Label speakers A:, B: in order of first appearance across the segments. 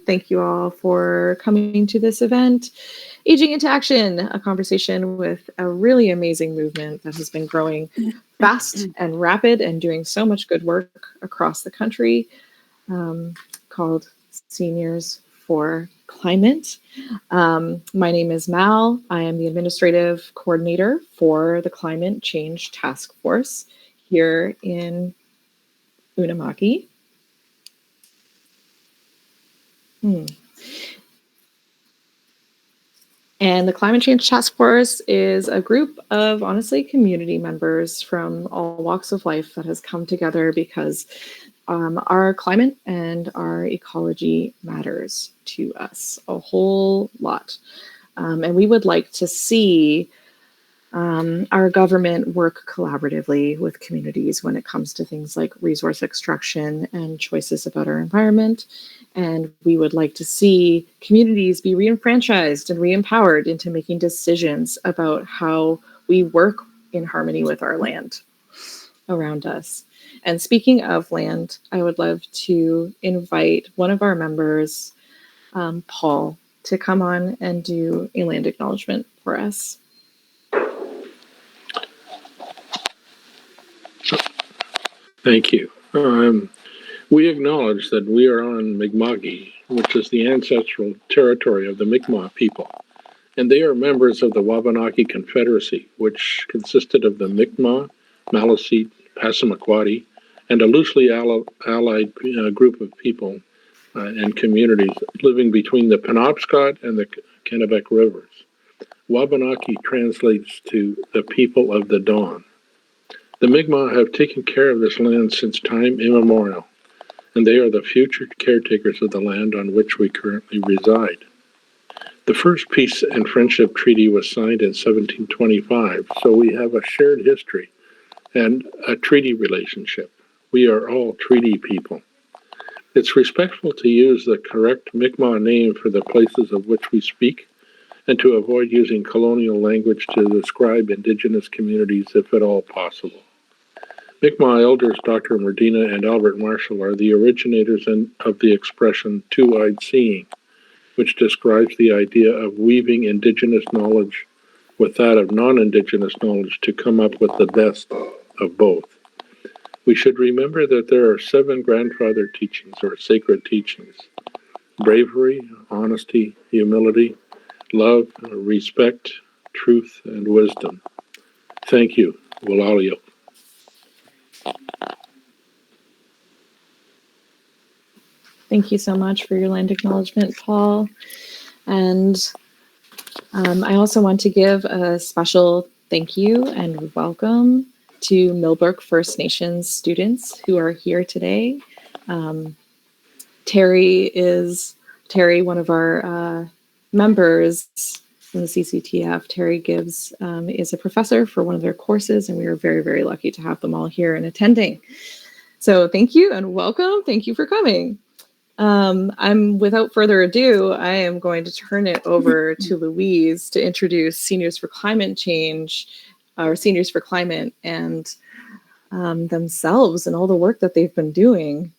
A: Thank you all for coming to this event, Aging into Action, a conversation with a really amazing movement that has been growing fast and rapid and doing so much good work across the country, called Seniors for Climate. My name is Mal. I am the administrative coordinator for the Climate Change Task Force here in Unamaki. And the Climate Change Task Force is a group of, honestly, community members from all walks of life that has come together because our climate and our ecology matters to us a whole lot. And we would like to see our government work collaboratively with communities when it comes to things like resource extraction and choices about our environment. And we would like to see communities be re-enfranchised and re-empowered into making decisions about how we work in harmony with our land around us. And speaking of land, I would love to invite one of our members, Paul, to come on and do a land acknowledgement for us.
B: Thank you. We acknowledge that we are on Mi'kma'ki, which is the ancestral territory of the Mi'kmaq people, and they are members of the Wabanaki Confederacy, which consisted of the Mi'kmaq, Maliseet, Passamaquoddy, and a loosely allied group of people and communities living between the Penobscot and the Kennebec rivers. Wabanaki translates to the people of the dawn. The Mi'kmaq have taken care of this land since time immemorial, and they are the future caretakers of the land on which we currently reside. The first peace and friendship treaty was signed in 1725, so we have a shared history and a treaty relationship. We are all treaty people. It's respectful to use the correct Mi'kmaq name for the places of which we speak, and to avoid using colonial language to describe Indigenous communities if at all possible. Mi'kmaq elders Dr. Merdina and Albert Marshall are the originators of the expression two-eyed seeing, which describes the idea of weaving Indigenous knowledge with that of non-Indigenous knowledge to come up with the best of both. We should remember that there are 7 grandfather teachings or sacred teachings: bravery, honesty, humility, love, respect, truth, and wisdom. Thank you. Walalio.
A: Thank you so much for your land acknowledgement, Paul. And I also want to give a special thank you and welcome to Millbrook First Nations students who are here today. Terry, one of our members from the CCTF. Terry Gibbs is a professor for one of their courses, and we are very, very lucky to have them all here and attending. So thank you and welcome. Thank you for coming. Without further ado, I am going to turn it over to Louise to introduce Seniors for Climate Change, or Seniors for Climate, and themselves and all the work that they've been doing.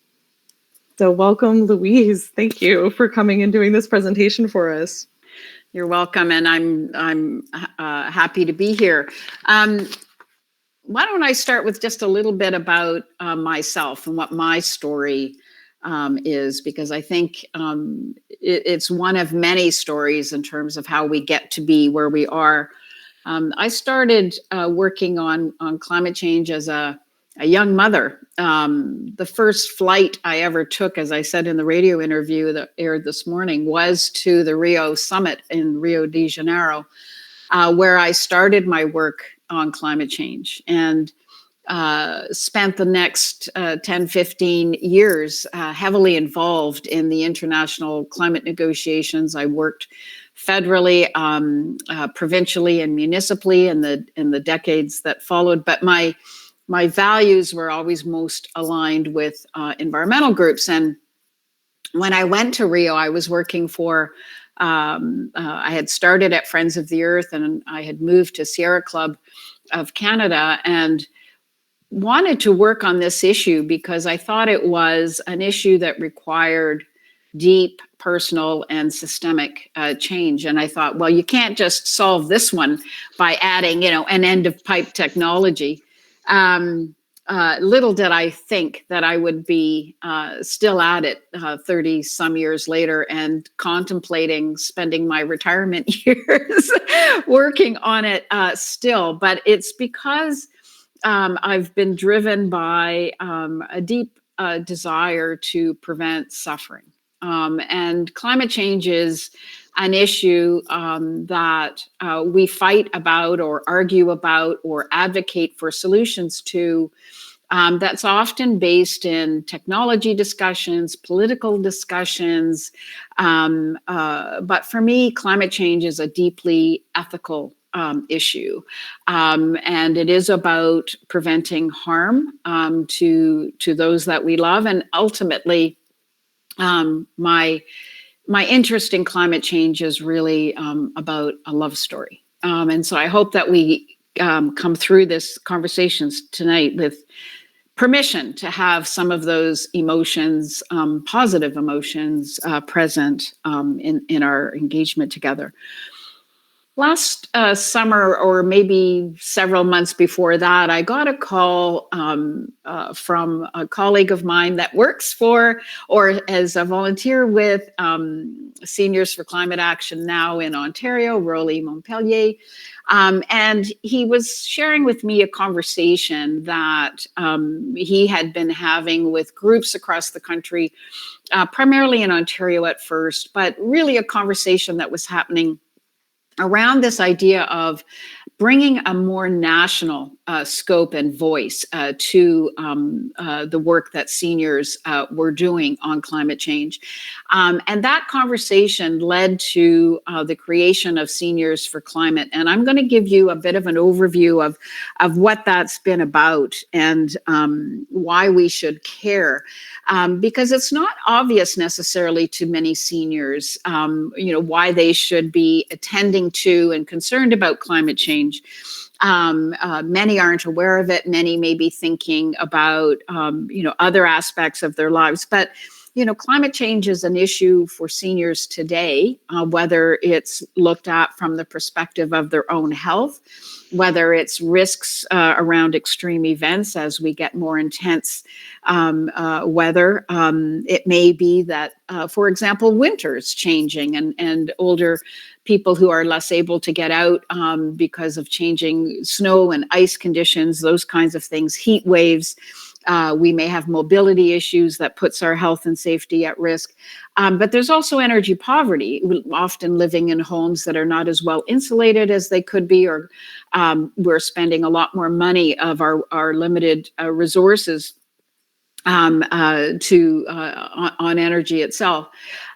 A: So welcome, Louise. Thank you for coming and doing this presentation for us.
C: You're welcome, and I'm happy to be here. Why don't I start with just a little bit about myself and what my story is, because I think it's one of many stories in terms of how we get to be where we are. I started working on climate change as a young mother. The first flight I ever took, as I said in the radio interview that aired this morning, was to the Rio Summit in Rio de Janeiro, where I started my work on climate change, and spent the next 10, 15 years heavily involved in the international climate negotiations. I worked federally, provincially, and municipally in the decades that followed. But my values were always most aligned with environmental groups. And when I went to Rio, I was working for, I had started at Friends of the Earth, and I had moved to Sierra Club of Canada, and wanted to work on this issue because I thought it was an issue that required deep, personal, and systemic change. And I thought, well, you can't just solve this one by adding, an end of pipe technology. Little did I think that I would be still at it 30 some years later and contemplating spending my retirement years working on it still. But it's because I've been driven by a deep desire to prevent suffering. And climate change is an issue that we fight about or argue about or advocate for solutions to. That's often based in technology discussions, political discussions. But for me, climate change is a deeply ethical issue. And it is about preventing harm to those that we love. And ultimately, my interest in climate change is really about a love story. And so I hope that we come through this conversations tonight with permission to have some of those emotions, positive emotions, present in our engagement together. Last summer, or maybe several months before that, I got a call from a colleague of mine that works for, or as a volunteer with, Seniors for Climate Action Now in Ontario, Rolly Montpellier. And he was sharing with me a conversation that he had been having with groups across the country, primarily in Ontario at first, but really a conversation that was happening around this idea of bringing a more national scope and voice to the work that seniors were doing on climate change. And that conversation led to the creation of Seniors for Climate. And I'm going to give you a bit of an overview of what that's been about and why we should care. Because it's not obvious necessarily to many seniors, why they should be attending to and concerned about climate change. Many aren't aware of it. Many may be thinking about, other aspects of their lives. But, climate change is an issue for seniors today, whether it's looked at from the perspective of their own health, whether it's risks around extreme events as we get more intense weather. It may be that, for example, winter's changing and older people who are less able to get out because of changing snow and ice conditions, those kinds of things, heat waves. We may have mobility issues that puts our health and safety at risk. But there's also energy poverty, often living in homes that are not as well insulated as they could be, or we're spending a lot more money of our limited resources on energy itself.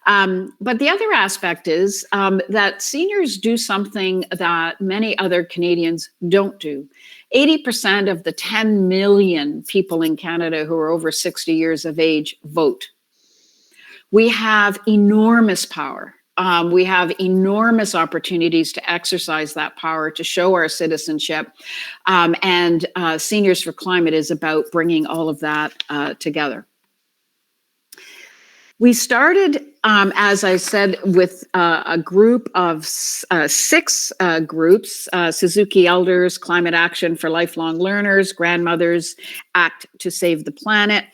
C: But the other aspect is that seniors do something that many other Canadians don't do. 80% of the 10 million people in Canada who are over 60 years of age vote. We have enormous power. We have enormous opportunities to exercise that power, to show our citizenship. And Seniors for Climate is about bringing all of that together. We started, as I said, with a group of 6 groups: Suzuki Elders, Climate Action for Lifelong Learners, Grandmothers Act to Save the Planet,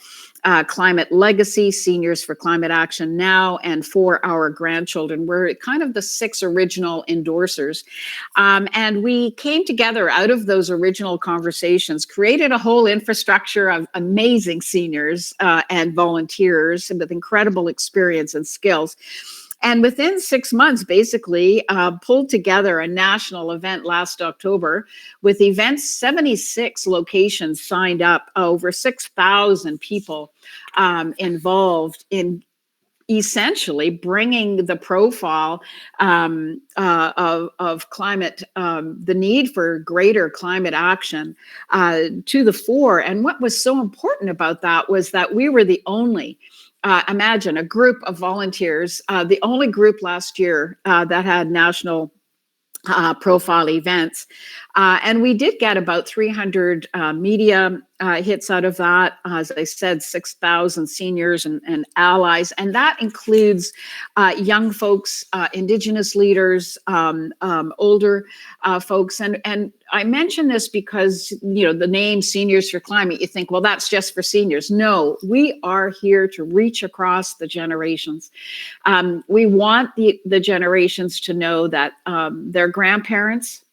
C: Climate Legacy, Seniors for Climate Action Now, and For Our Grandchildren. We're kind of the 6 original endorsers. And we came together out of those original conversations, created a whole infrastructure of amazing seniors and volunteers with incredible experience and skills. And within 6 months, basically pulled together a national event last October with events, 76 locations signed up, over 6,000 people involved in essentially bringing the profile of climate, the need for greater climate action to the fore. And what was so important about that was that we were the only imagine a group of volunteers, the only group last year that had national profile events. And we did get about 300 media hits out of that. As I said, 6,000 seniors and allies, and that includes young folks, Indigenous leaders, older folks. And I mention this because, the name Seniors for Climate, you think, well, that's just for seniors. No, we are here to reach across the generations. We want the generations to know that their grandparents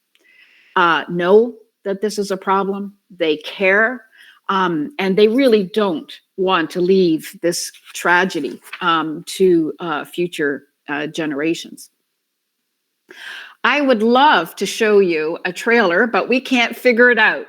C: know that this is a problem. They care, and they really don't want to leave this tragedy to future generations. I would love to show you a trailer, but we can't figure it out.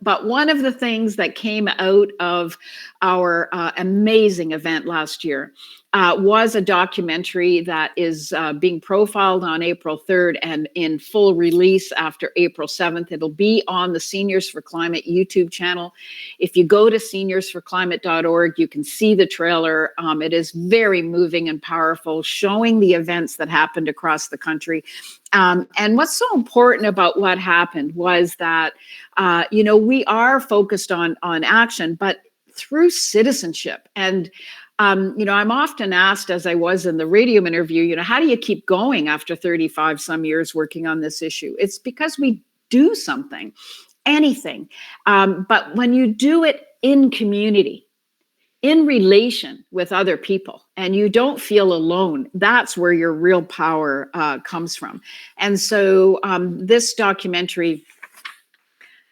C: But one of the things that came out of our amazing event last year was a documentary that is being profiled on April 3rd and in full release after April 7th. It'll be on the Seniors for Climate YouTube channel. If you go to seniorsforclimate.org, you can see the trailer. It is very moving and powerful, showing the events that happened across the country. And what's so important about what happened was that, we are focused on action, but through citizenship. And, I'm often asked, as I was in the radio interview, how do you keep going after 35 some years working on this issue? It's because we do something, anything. But when you do it in community, in relation with other people, and you don't feel alone, that's where your real power comes from. And so this documentary,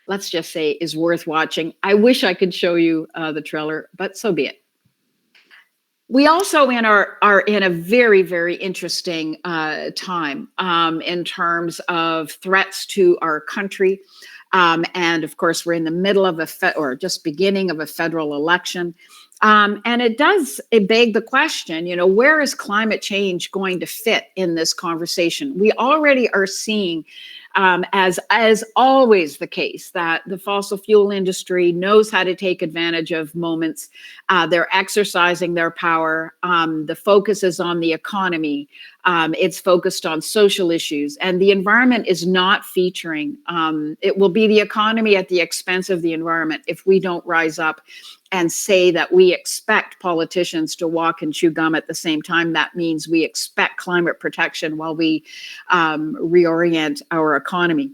C: let's just say, is worth watching. I wish I could show you the trailer, but so be it. We also are in a very, very interesting time in terms of threats to our country. And of course, we're in the middle of or just beginning of a federal election. And it beg the question, where is climate change going to fit in this conversation? We already are seeing, as always the case, that the fossil fuel industry knows how to take advantage of moments. They're exercising their power. The focus is on the economy. It's focused on social issues, and the environment is not featuring. It will be the economy at the expense of the environment if we don't rise up and say that we expect politicians to walk and chew gum at the same time. That means we expect climate protection while we reorient our economy.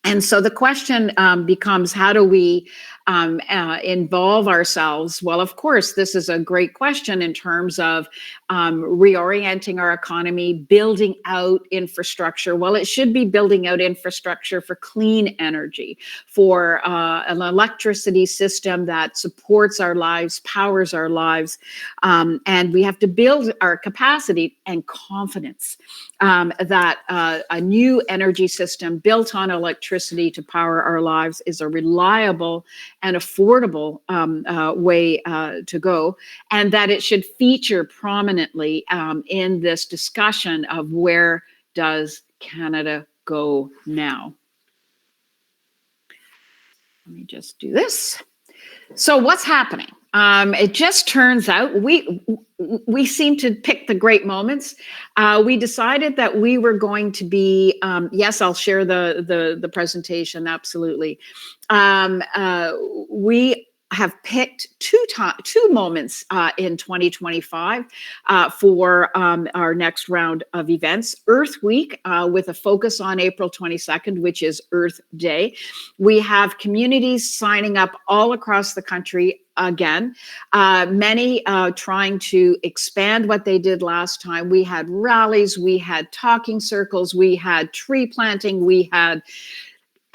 C: And so the question becomes, how do we involve ourselves? Well, of course, this is a great question in terms of reorienting our economy, building out infrastructure. Well, it should be building out infrastructure for clean energy, for an electricity system that supports our lives, powers our lives. And we have to build our capacity and confidence that a new energy system built on electricity to power our lives is a reliable and affordable way to go, and that it should feature prominently in this discussion of where does Canada go now. Let me just do this. So what's happening? It just turns out we seem to pick the great moments. We decided that we were going to be, yes, I'll share the presentation, absolutely. We have picked two moments in 2025 for our next round of events. Earth Week, with a focus on April 22nd, which is Earth Day. We have communities signing up all across the country again, many trying to expand what they did last time. We had rallies, we had talking circles, we had tree planting, we had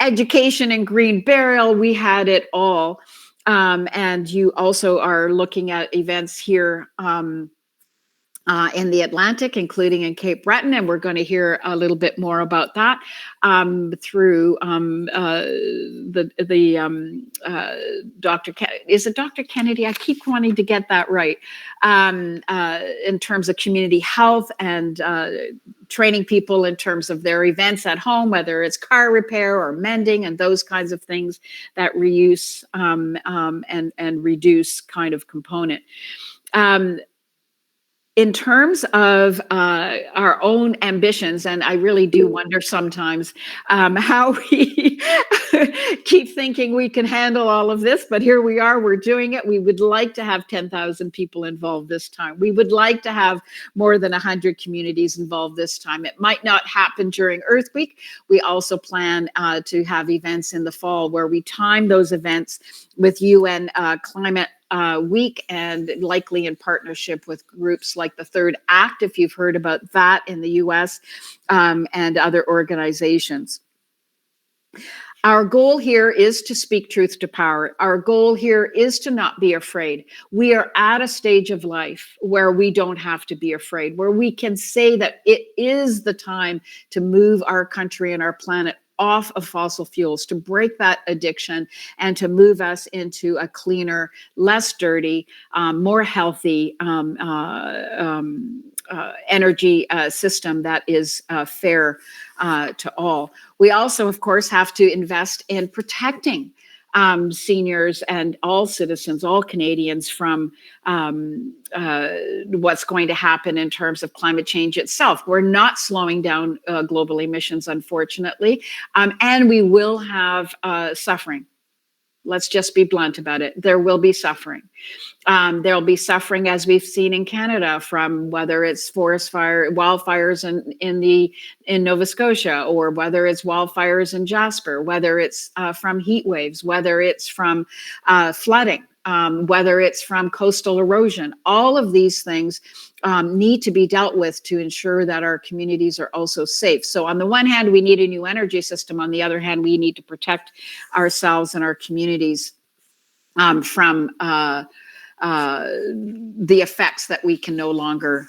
C: education and green burial, we had it all. And you also are looking at events here in the Atlantic, including in Cape Breton, and we're going to hear a little bit more about that through Dr. Is it Dr. Kennedy? I keep wanting to get that right. In terms of community health and training people in terms of their events at home, whether it's car repair or mending and those kinds of things, that reuse and reduce kind of component. in terms of our own ambitions, and I really do wonder sometimes how we keep thinking we can handle all of this, but here we are, we're doing it. We would like to have 10,000 people involved this time. We would like to have more than 100 communities involved this time. It might not happen during Earth Week. We also plan to have events in the fall where we time those events with UN climate week, and likely in partnership with groups like the Third Act, if you've heard about that in the US, and other organizations. Our goal here is to speak truth to power. Our goal here is to not be afraid. We are at a stage of life where we don't have to be afraid, where we can say that it is the time to move our country and our planet off of fossil fuels, to break that addiction and to move us into a cleaner, less dirty, more healthy energy system that is fair to all. We also, of course, have to invest in protecting seniors and all citizens, all Canadians from what's going to happen in terms of climate change itself. We're not slowing down global emissions, unfortunately, and we will have suffering. Let's just be blunt about it. There will be suffering. There'll be suffering, as we've seen in Canada, from whether it's wildfires in Nova Scotia, or whether it's wildfires in Jasper, whether it's from heat waves, whether it's from flooding, whether it's from coastal erosion. All of these things need to be dealt with to ensure that our communities are also safe. So on the one hand, we need a new energy system. On the other hand, we need to protect ourselves and our communities from the effects that we can no longer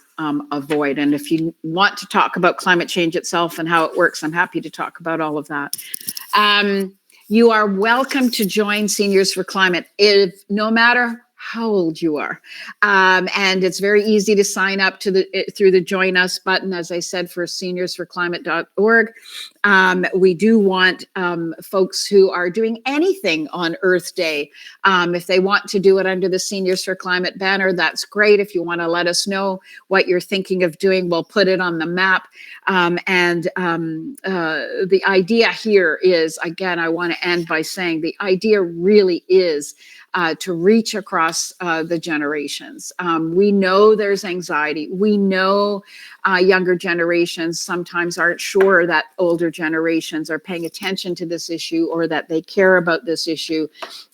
C: avoid. And if you want to talk about climate change itself and how it works, I'm happy to talk about all of that. You are welcome to join Seniors for Climate, no matter how old you are. And it's very easy to sign up through the Join Us button, as I said, for seniorsforclimate.org. We do want folks who are doing anything on Earth Day. If they want to do it under the Seniors for Climate banner, that's great. If you want to let us know what you're thinking of doing, we'll put it on the map. The idea here is, again, I want to end by saying the idea really is to reach across the generations. We know there's anxiety. We know younger generations sometimes aren't sure that older generations are paying attention to this issue or that they care about this issue.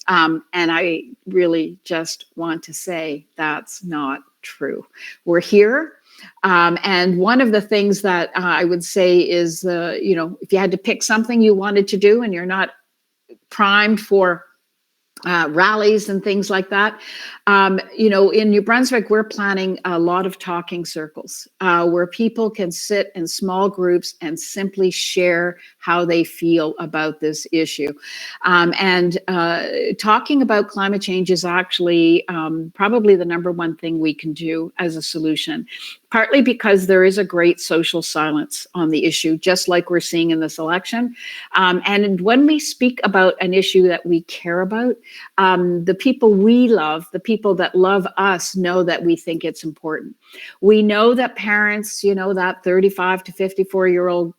C: And I really just want to say that's not true. We're here. And one of the things that I would say is, if you had to pick something you wanted to do and you're not primed for rallies and things like that. In New Brunswick, we're planning a lot of talking circles where people can sit in small groups and simply share how they feel about this issue. Talking about climate change is actually probably the number one thing we can do as a solution, partly because there is a great social silence on the issue, just like we're seeing in this election. And when we speak about an issue that we care about, the people we love, the people that love us, know that we think it's important. We know that parents, that 35 to 54-year-old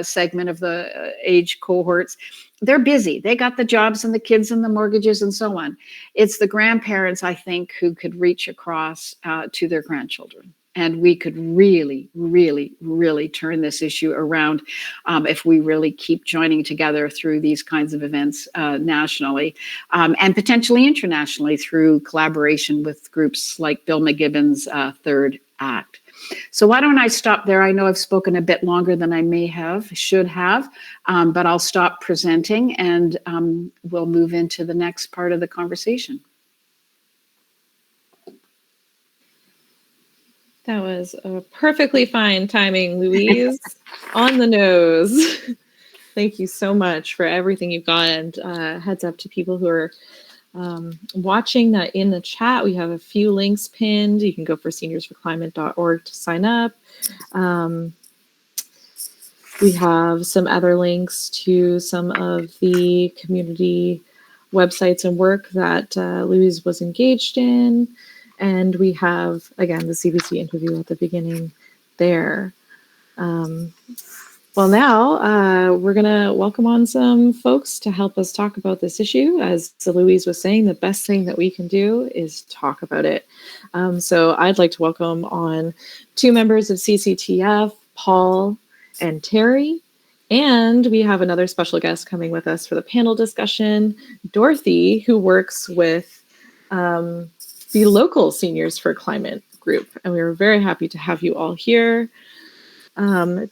C: segment of the age cohorts, they're busy. They got the jobs and the kids and the mortgages and so on. It's the grandparents, I think, who could reach across to their grandchildren. And we could really, really, really turn this issue around if we really keep joining together through these kinds of events nationally and potentially internationally through collaboration with groups like Bill McGibbon's Third Act. So why don't I stop there? I know I've spoken a bit longer than I should have, but I'll stop presenting and we'll move into the next part of the conversation.
A: That was a perfectly fine timing, Louise. On the nose. Thank you so much for everything you've got. And heads up to people who are watching that in the chat. We have a few links pinned. You can go for seniorsforclimate.org to sign up. We have some other links to some of the community websites and work that Louise was engaged in. And we have, again, the CBC interview at the beginning there. Well, now we're going to welcome on some folks to help us talk about this issue. As Louise was saying, the best thing that we can do is talk about it. So I'd like to welcome on two members of CCTF, Paul and Terry. And we have another special guest coming with us for the panel discussion, Dorothy, who works with the local Seniors for Climate group. And we were very happy to have you all here.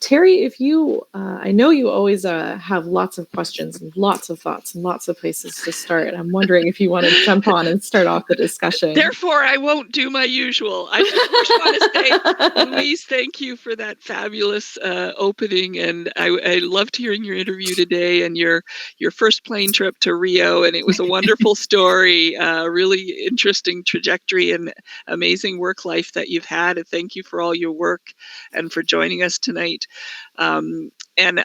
A: Terry, if you, I know you always have lots of questions and lots of thoughts and lots of places to start. I'm wondering if you want to jump on and start off the discussion.
D: Therefore, I won't do my usual. I just first want to say, Louise, thank you for that fabulous opening. And I loved hearing your interview today and your first plane trip to Rio. And it was a wonderful story, really interesting trajectory and amazing work life that you've had. And thank you for all your work and for joining us tonight. And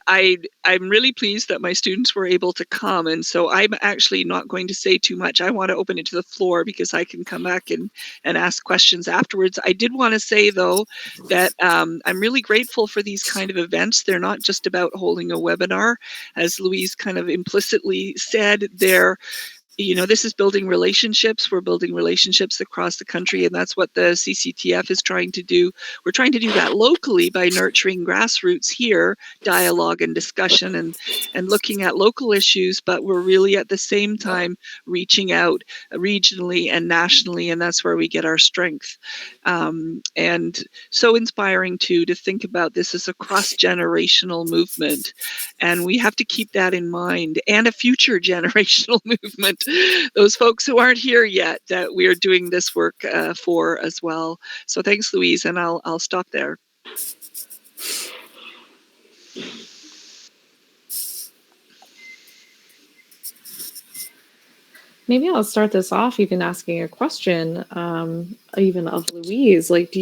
D: I'm really pleased that my students were able to come. And so I'm actually not going to say too much. I want to open it to the floor because I can come back and ask questions afterwards. I did want to say, though, that I'm really grateful for these kind of events. They're not just about holding a webinar. As Louise kind of implicitly said, this is building relationships. We're building relationships across the country, and that's what the CCTF is trying to do. We're trying to do that locally by nurturing grassroots here, dialogue and discussion, and looking at local issues, but we're really at the same time reaching out regionally and nationally, and that's where we get our strength. And so inspiring, too, to think about this as a cross-generational movement, and we have to keep that in mind, and a future generational movement. Those folks who aren't here yet that we are doing this work for as well. So thanks, Louise, and I'll stop there.
A: Maybe I'll start this off even asking a question, even of Louise. Like,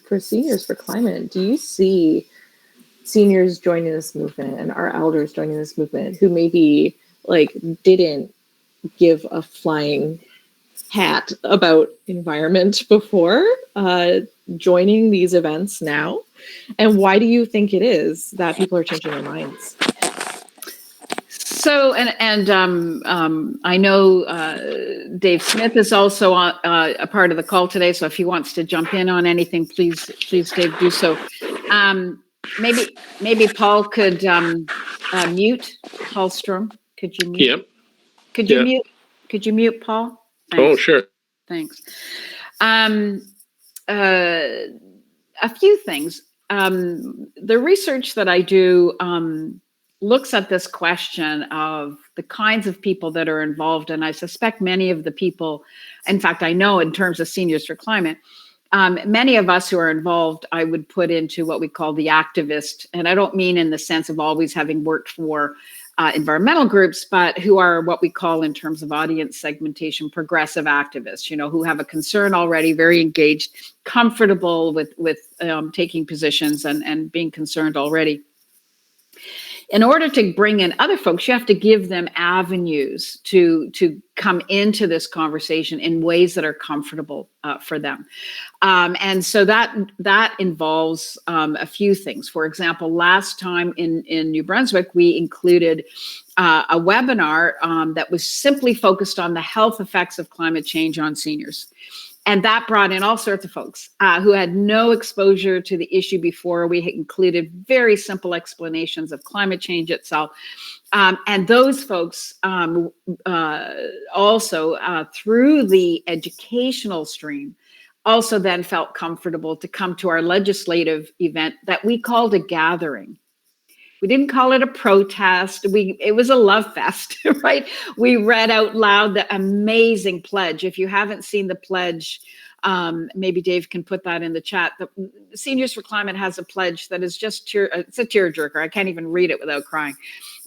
A: for Seniors for Climate, do you see seniors joining this movement and our elders joining this movement who maybe didn't give a flying hat about environment before joining these events now? And why do you think it is that people are changing their minds?
C: So, I know Dave Smith is also a part of the call today. So if he wants to jump in on anything, please, Dave, do so. Maybe Paul could mute Paul Strom. Could you mute?
B: Yep.
C: Could you mute Paul? Thanks.
B: Oh, sure.
C: Thanks. A few things. The research that I do looks at this question of the kinds of people that are involved, and I suspect many of the people, in fact, I know in terms of Seniors for Climate, many of us who are involved, I would put into what we call the activist, and I don't mean in the sense of always having worked for environmental groups, but who are what we call in terms of audience segmentation, progressive activists, who have a concern already, very engaged, comfortable with taking positions and being concerned already. In order to bring in other folks, you have to give them avenues to come into this conversation in ways that are comfortable for them. And so that involves a few things. For example, last time in New Brunswick, we included a webinar that was simply focused on the health effects of climate change on seniors. And that brought in all sorts of folks who had no exposure to the issue before. We had included very simple explanations of climate change itself. And those folks also, through the educational stream, also then felt comfortable to come to our legislative event that we called a gathering. We didn't call it a protest. It was a love fest, right? We read out loud the amazing pledge. If you haven't seen the pledge, maybe Dave can put that in the chat. The Seniors for Climate has a pledge that is just it's a tearjerker. I can't even read it without crying.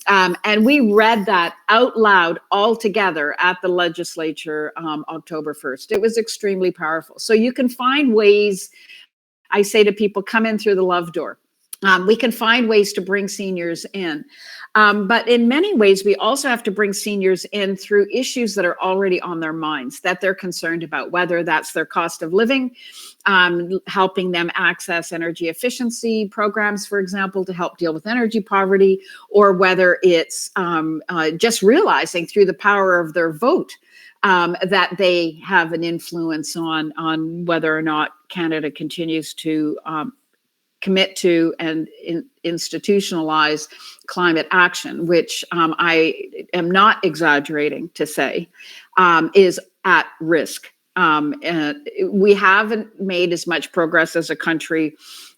C: And we read that out loud all together at the legislature October 1st. It was extremely powerful. So you can find ways. I say to people, come in through the love door. We can find ways to bring seniors in. But in many ways, we also have to bring seniors in through issues that are already on their minds, that they're concerned about, whether that's their cost of living, helping them access energy efficiency programs, for example, to help deal with energy poverty, or whether it's just realizing through the power of their vote that they have an influence on whether or not Canada continues to commit to and institutionalize climate action, which I am not exaggerating to say is at risk. We haven't made as much progress as a country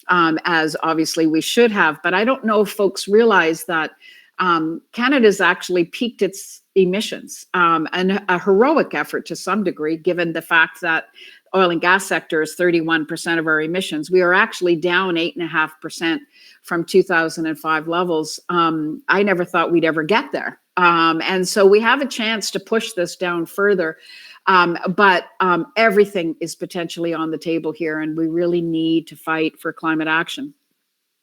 C: as obviously we should have, but I don't know if folks realize that Canada's actually peaked its emissions, and a heroic effort to some degree, given the fact that oil and gas sector is 31% of our emissions. We are actually down 8.5% from 2005 levels. I never thought we'd ever get there. And so we have a chance to push this down further. But everything is potentially on the table here, and we really need to fight for climate action.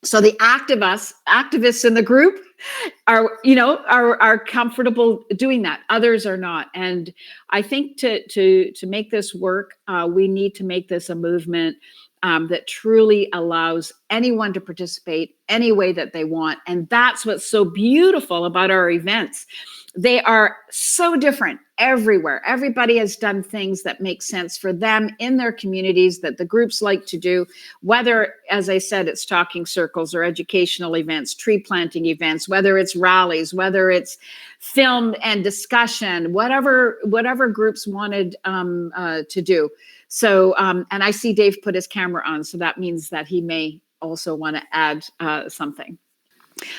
C: So the activists in the group are comfortable doing that. Others are not. And I think to make this work, we need to make this a movement that truly allows anyone to participate any way that they want. And that's what's so beautiful about our events. They are so different everywhere. Everybody has done things that make sense for them in their communities that the groups like to do, whether, as I said, it's talking circles or educational events, tree planting events, whether it's rallies, whether it's film and discussion, whatever groups wanted to do. So, and I see Dave put his camera on, so that means that he may also want to add something.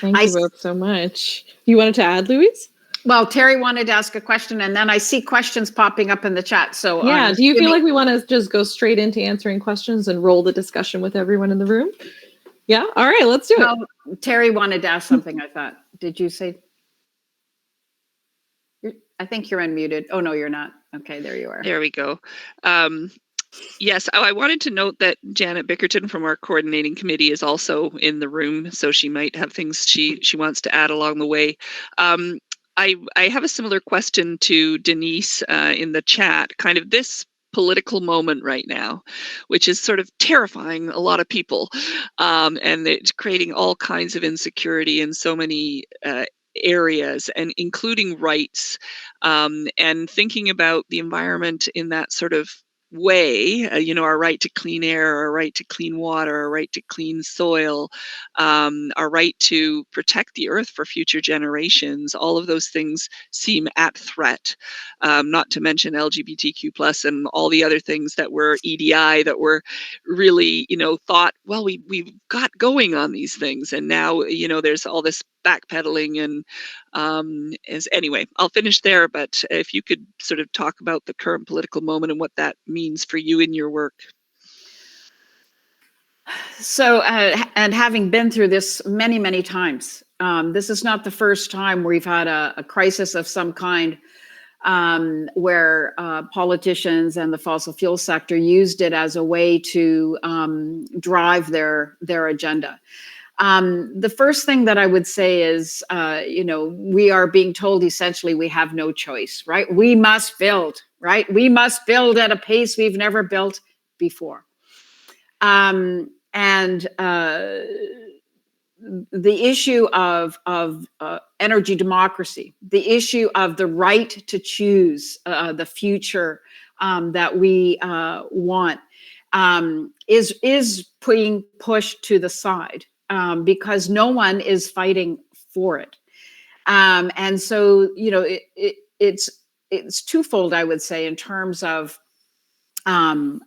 A: Thank you both so much. You wanted to add, Louise?
C: Well, Terry wanted to ask a question, and then I see questions popping up in the chat. So
A: yeah, do you feel like we want to just go straight into answering questions and roll the discussion with everyone in the room? Yeah, all right, let's do it.
C: Terry wanted to ask something, I thought. Did you say? I think you're unmuted. Oh, no, you're not. Okay, there you are.
D: There we go. Yes, I wanted to note that Janet Bickerton from our coordinating committee is also in the room, so she might have things she wants to add along the way. I have a similar question to Denise in the chat, kind of this political moment right now, which is sort of terrifying a lot of people, and it's creating all kinds of insecurity in so many areas, and including rights, and thinking about the environment in that sort of way, our right to clean air, our right to clean water, our right to clean soil, our right to protect the earth for future generations. All of those things seem at threat, not to mention LGBTQ plus and all the other things that were EDI that were really, thought, well, we've got going on these things. And now, there's all this backpedaling and anyway, I'll finish there, but if you could sort of talk about the current political moment and what that means for you in your work.
C: So, and having been through this many, many times, this is not the first time we've had a crisis of some kind where politicians and the fossil fuel sector used it as a way to drive their agenda. The first thing that I would say is, we are being told essentially we have no choice, right? We must build, right? We must build at a pace we've never built before. And the issue of energy democracy, the issue of the right to choose the future that we want is being pushed to the side. Because no one is fighting for it. And so, it's twofold, I would say, in terms of there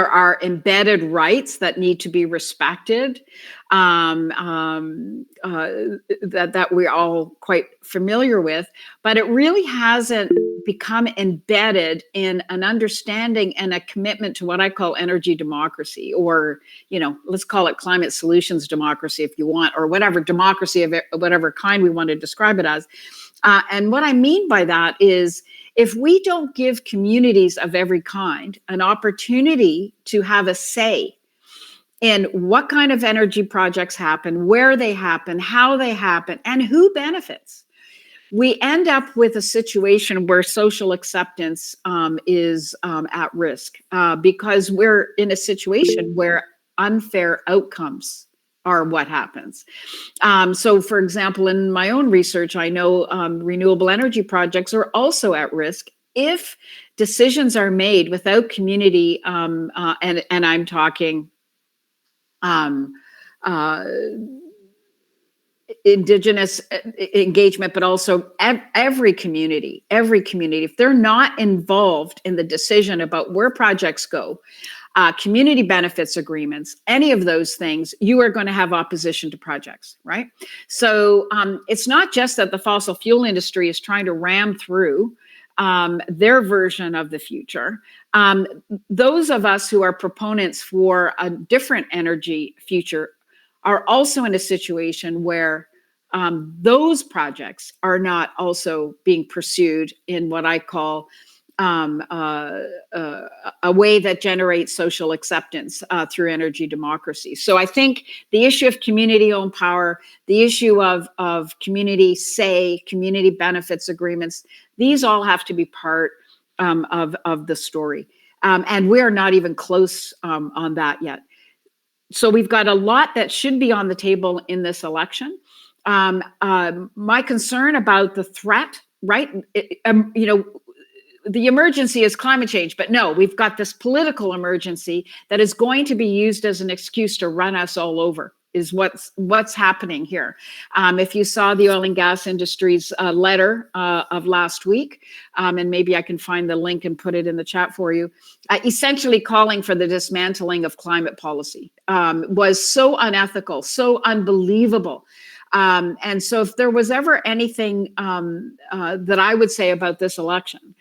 C: are embedded rights that need to be respected, that we're all quite familiar with, but it really hasn't become embedded in an understanding and a commitment to what I call energy democracy, or, let's call it climate solutions democracy if you want, or whatever democracy of whatever kind we want to describe it as. And what I mean by that is, if we don't give communities of every kind an opportunity to have a say in what kind of energy projects happen, where they happen, how they happen, and who benefits, we end up with a situation where social acceptance is at risk because we're in a situation where unfair outcomes are what happens. So, for example, in my own research, I know renewable energy projects are also at risk if decisions are made without community, and I'm talking Indigenous engagement, but also every community, if they're not involved in the decision about where projects go, community benefits agreements, any of those things, you are going to have opposition to projects, right? So it's not just that the fossil fuel industry is trying to ram through their version of the future. Those of us who are proponents for a different energy future are also in a situation where those projects are not also being pursued in what I call a way that generates social acceptance through energy democracy. So I think the issue of community-owned power, the issue of community say, community benefits agreements, these all have to be part of the story. And we are not even close on that yet. So we've got a lot that should be on the table in this election. My concern about the threat, right? The emergency is climate change, but no, we've got this political emergency that is going to be used as an excuse to run us all over, is what's happening here. If you saw the oil and gas industry's letter of last week, and maybe I can find the link and put it in the chat for you, essentially calling for the dismantling of climate policy, was so unethical, so unbelievable. And so if there was ever anything that I would say about this election,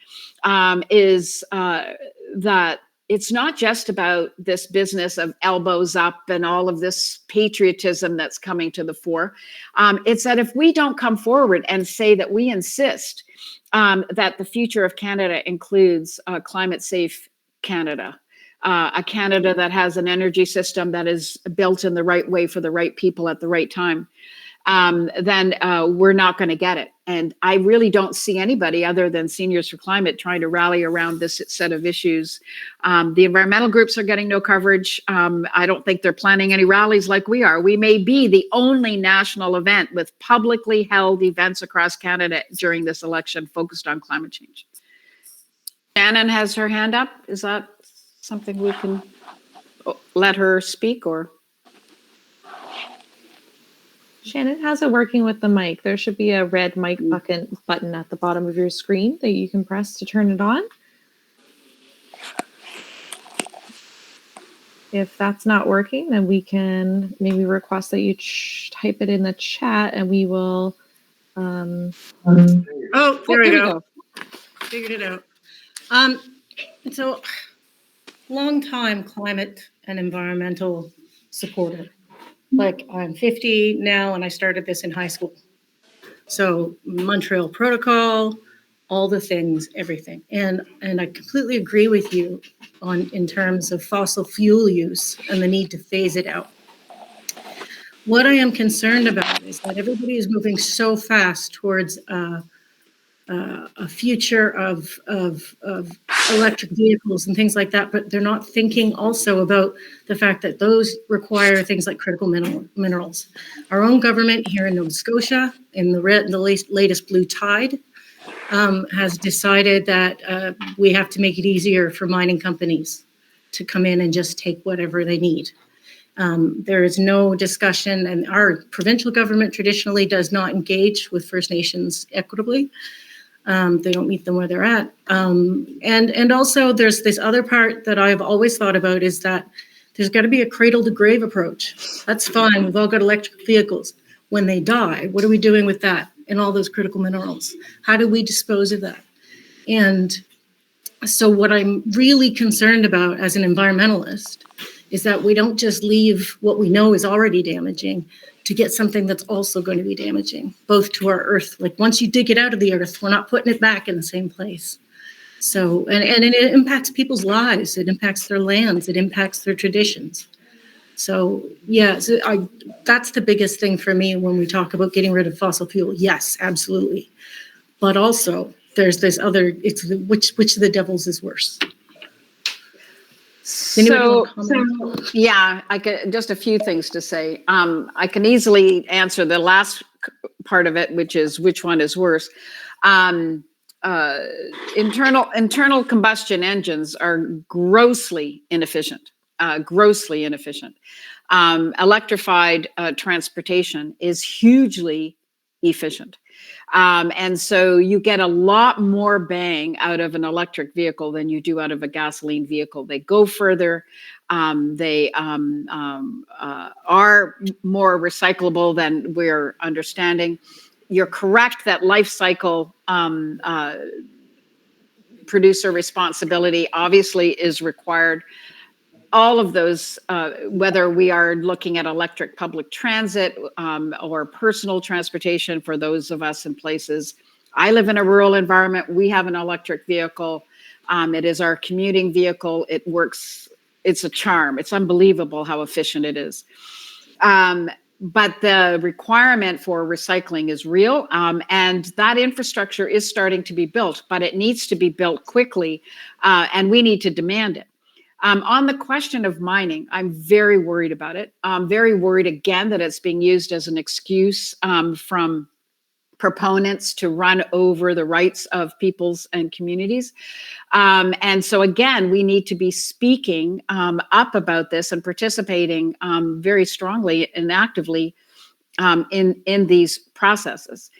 C: is that it's not just about this business of elbows up and all of this patriotism that's coming to the fore. It's that if we don't come forward and say that we insist that the future of Canada includes climate safe Canada, a Canada that has an energy system that is built in the right way for the right people at the right time, then we're not going to get it. And I really don't see anybody other than Seniors for Climate trying to rally around this set of issues. The environmental groups are getting no coverage. I don't think they're planning any rallies like we are. We may be the only national event with publicly held events across Canada during this election focused on climate change. Shannon has her hand up. Is that something we can let her speak, or?
A: Shannon, how's it working with the mic? There should be a red mic button at the bottom of your screen that you can press to turn it on. If that's not working, then we can maybe request that you type it in the chat, and we will.
E: Oh, there we go. Figured it out. So, long time climate and environmental supporter. Like, I'm 50 now, and I started this in high school. So Montreal Protocol, all the things, everything. And I completely agree with you in terms of fossil fuel use and the need to phase it out. What I am concerned about is that everybody is moving so fast towards a future of electric vehicles and things like that, but they're not thinking also about the fact that those require things like critical minerals. Our own government here in Nova Scotia, in the latest blue tide, has decided that we have to make it easier for mining companies to come in and just take whatever they need. There is no discussion, and our provincial government traditionally does not engage with First Nations equitably. They don't meet them where they're at. And also there's this other part that I've always thought about, is that there's got to be a cradle to grave approach. That's fine. We've all got electric vehicles. When they die, what are we doing with that and all those critical minerals? How do we dispose of that? And so what I'm really concerned about as an environmentalist is that we don't just leave what we know is already damaging to get something that's also going to be damaging, both to our earth. Like, once you dig it out of the earth, we're not putting it back in the same place. So, and it impacts people's lives. It impacts their lands. It impacts their traditions. So that's the biggest thing for me when we talk about getting rid of fossil fuel. Yes, absolutely. But also there's this other, which of the devils is worse?
C: Yeah, I could, just a few things to say. I can easily answer the last part of it, which is which one is worse. Internal combustion engines are grossly inefficient. Electrified transportation is hugely efficient. And so you get a lot more bang out of an electric vehicle than you do out of a gasoline vehicle. They go further. They are more recyclable than we're understanding. You're correct that life cycle producer responsibility obviously is required. All of those, whether we are looking at electric public transit or personal transportation for those of us in places. I live in a rural environment. We have an electric vehicle. It is our commuting vehicle. It works. It's a charm. It's unbelievable how efficient it is. But the requirement for recycling is real, and that infrastructure is starting to be built, but it needs to be built quickly, and we need to demand it. On the question of mining, I'm very worried about it. I'm very worried again that it's being used as an excuse from proponents to run over the rights of peoples and communities. And so again, we need to be speaking up about this and participating very strongly and actively in these processes.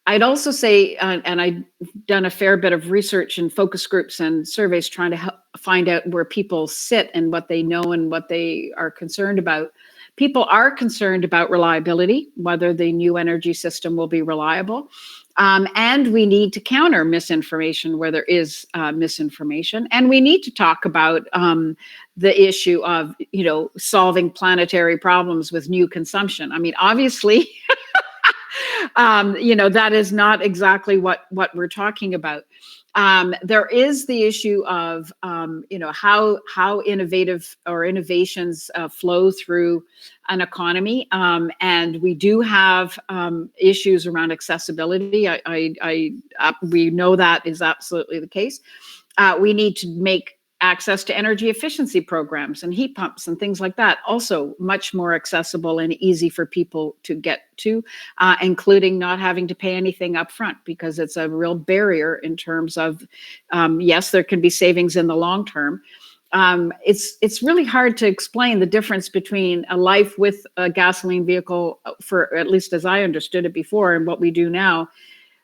C: I'd also say, and I've done a fair bit of research and focus groups and surveys trying to help find out where people sit and what they know and what they are concerned about. People are concerned about reliability, whether the new energy system will be reliable. And we need to counter misinformation where there is misinformation. And we need to talk about the issue of, solving planetary problems with new consumption. I mean, obviously, that is not exactly what we're talking about. There is the issue of, how innovative or innovations flow through an economy. And we do have issues around accessibility. We know that is absolutely the case. We need to make access to energy efficiency programs and heat pumps and things like that also much more accessible and easy for people to get to, including not having to pay anything up front, because it's a real barrier in terms of, yes, there can be savings in the long term. It's really hard to explain the difference between a life with a gasoline vehicle, for at least as I understood it before, and what we do now.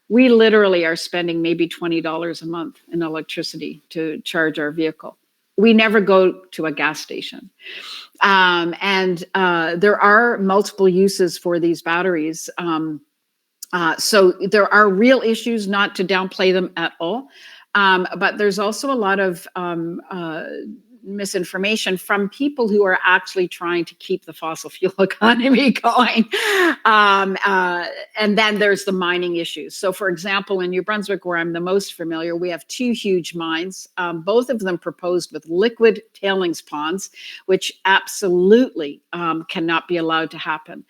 C: We literally are spending maybe $20 a month in electricity to charge our vehicle. We never go to a gas station. And there are multiple uses for these batteries. So there are real issues, not to downplay them at all. But there's also a lot of misinformation from people who are actually trying to keep the fossil fuel economy going. And then there's the mining issues. So for example, in New Brunswick, where I'm the most familiar, we have two huge mines, both of them proposed with liquid tailings ponds, which absolutely cannot be allowed to happen.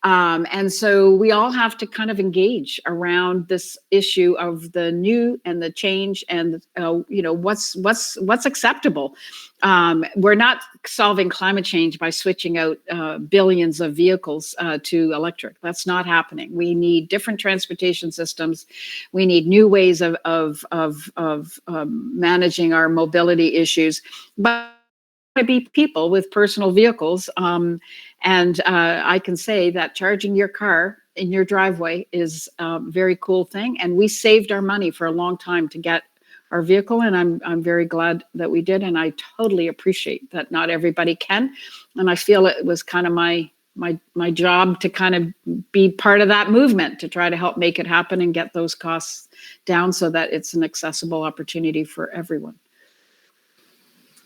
C: And so we all have to kind of engage around this issue of the new and the change and, what's acceptable. We're not solving climate change by switching out billions of vehicles to electric. That's not happening. We need different transportation systems. We need new ways of managing our mobility issues. But to be people with personal vehicles. And I can say that charging your car in your driveway is a very cool thing. And we saved our money for a long time to get our vehicle, and I'm very glad that we did. And I totally appreciate that not everybody can. And I feel it was kind of my job to kind of be part of that movement to try to help make it happen and get those costs down so that it's an accessible opportunity for everyone.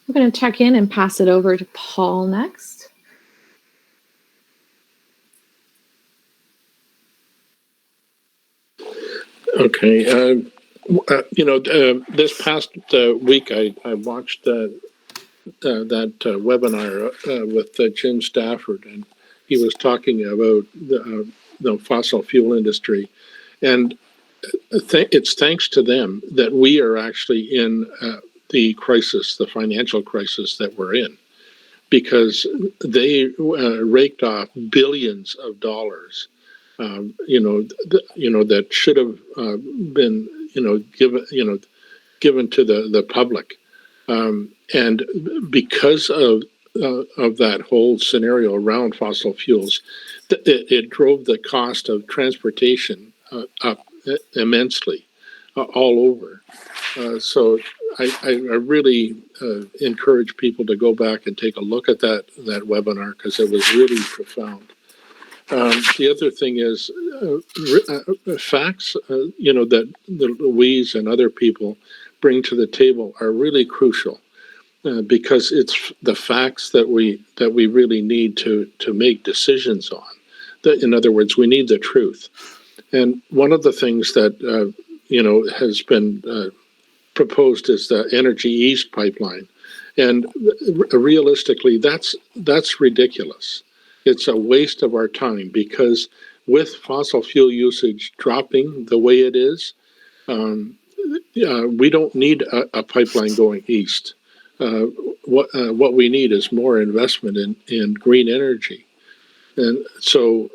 A: I'm going to check in and pass it over to Paul next.
B: Okay. This past week, I watched webinar with Jim Stafford, and he was talking about the fossil fuel industry, and it's thanks to them that we are actually in the crisis, the financial crisis that we're in, because they raked off billions of dollars, that should have been, given to the public, and because of that whole scenario around fossil fuels, it drove the cost of transportation up immensely all over. So I really encourage people to go back and take a look at that webinar, because it was really profound. The other thing is facts, that Louise and other people bring to the table are really crucial, because it's the facts that we really need to make decisions on. In other words, we need the truth. And one of the things that has been proposed is the Energy East pipeline, and realistically, that's ridiculous. It's a waste of our time, because with fossil fuel usage dropping the way it is, we don't need a pipeline going east. What we need is more investment in green energy. And so,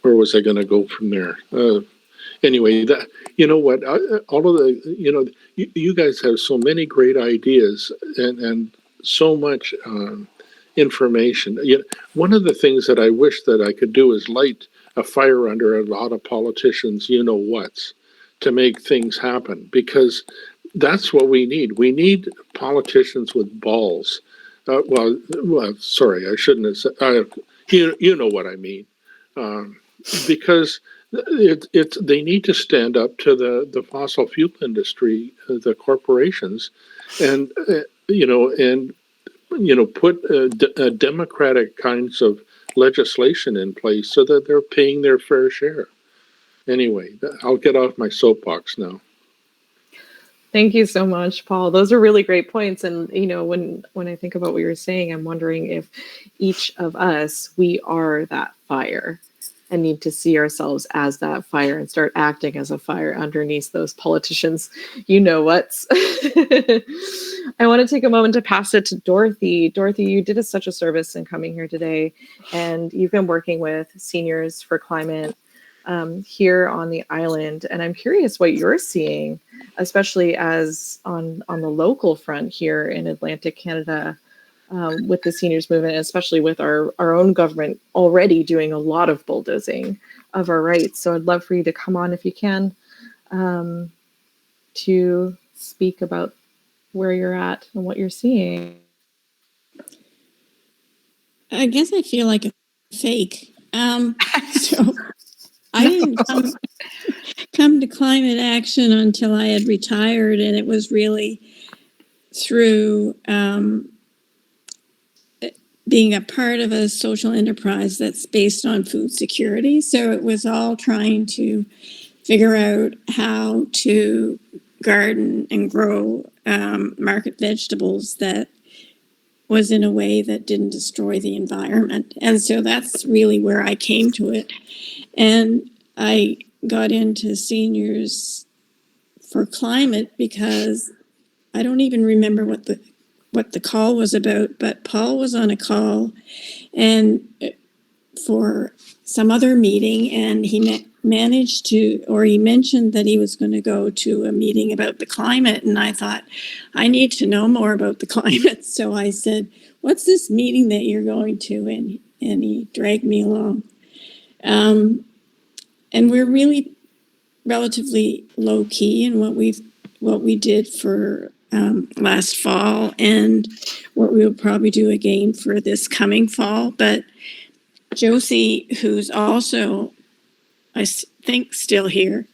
B: where was I going to go from there? Anyway, what? All of the, you guys have so many great ideas and so much information. One of the things that I wish that I could do is light a fire under a lot of politicians, what's, to make things happen, because that's what we need. We need politicians with balls. Well, sorry, I shouldn't have said. You know what I mean, because they need to stand up to the fossil fuel industry, the corporations, and put democratic kinds of legislation in place so that they're paying their fair share. Anyway, I'll get off my soapbox now.
A: Thank you so much, Paul. Those are really great points. And, when I think about what you're saying, I'm wondering if each of us, we are that fire and need to see ourselves as that fire and start acting as a fire underneath those politicians. What's. I want to take a moment to pass it to Dorothy. Dorothy, you did such a service in coming here today, and you've been working with Seniors for Climate here on the island. And I'm curious what you're seeing, especially as on the local front here in Atlantic Canada, with the seniors movement, especially with our own government already doing a lot of bulldozing of our rights. So I'd love for you to come on, if you can, to speak about where you're at and what you're seeing.
F: I guess I feel like a fake. So I didn't come to climate action until I had retired, and it was really through being a part of a social enterprise that's based on food security. So it was all trying to figure out how to garden and grow market vegetables that was in a way that didn't destroy the environment. And so that's really where I came to it. And I got into Seniors for Climate because I don't even remember what the call was about, but Paul was on a call and for some other meeting, and he managed to, or he mentioned that he was going to go to a meeting about the climate, and I thought, I need to know more about the climate. So I said, what's this meeting that you're going to? And he dragged me along. And we're really relatively low key in what we did for last fall, and what we'll probably do again for this coming fall. But Josie, who's also, I think, still here,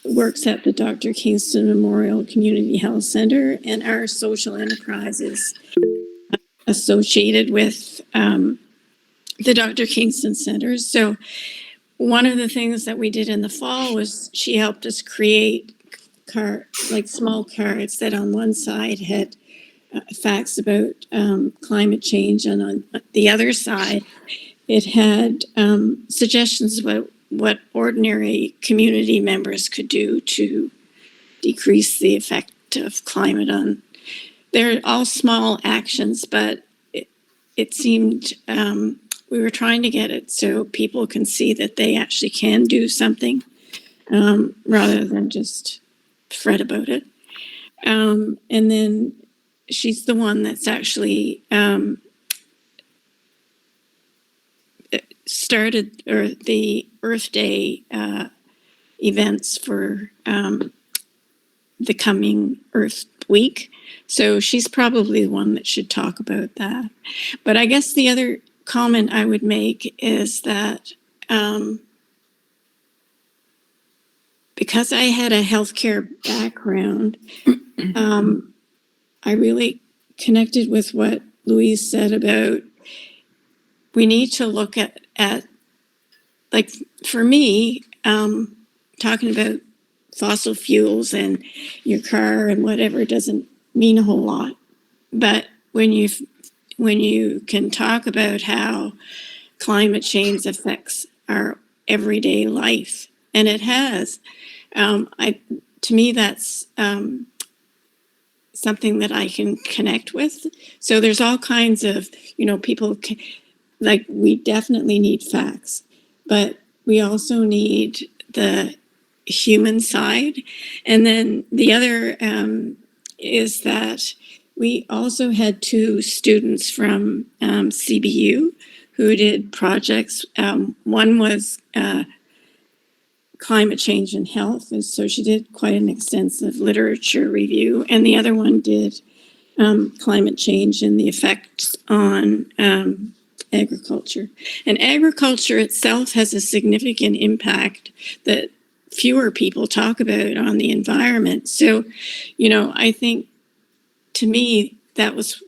F: works at the Dr. Kingston Memorial Community Health Center, and our social enterprise is associated with the Dr. Kingston Centers. So one of the things that we did in the fall was she helped us create like small cards that on one side had facts about climate change, and on the other side, it had suggestions about what ordinary community members could do to decrease the effect of climate on. They're all small actions, but it seemed we were trying to get it so people can see that they actually can do something rather than just fret about it. And then she's the one that's actually started the Earth Day events for the coming Earth Week. So she's probably the one that should talk about that. But I guess the other comment I would make is that because I had a healthcare background, I really connected with what Louise said about we need to look at like for me, talking about fossil fuels and your car and whatever doesn't mean a whole lot. But when you can talk about how climate change affects our everyday life, and it has, to me that's something that I can connect with. So there's all kinds of, people like we definitely need facts, but we also need the human side. And then the other is that we also had 2 students from CBU who did projects. One was climate change and health, and so she did quite an extensive literature review, and the other one did climate change and the effects on agriculture. And agriculture itself has a significant impact that fewer people talk about on the environment. So, I think to me, that was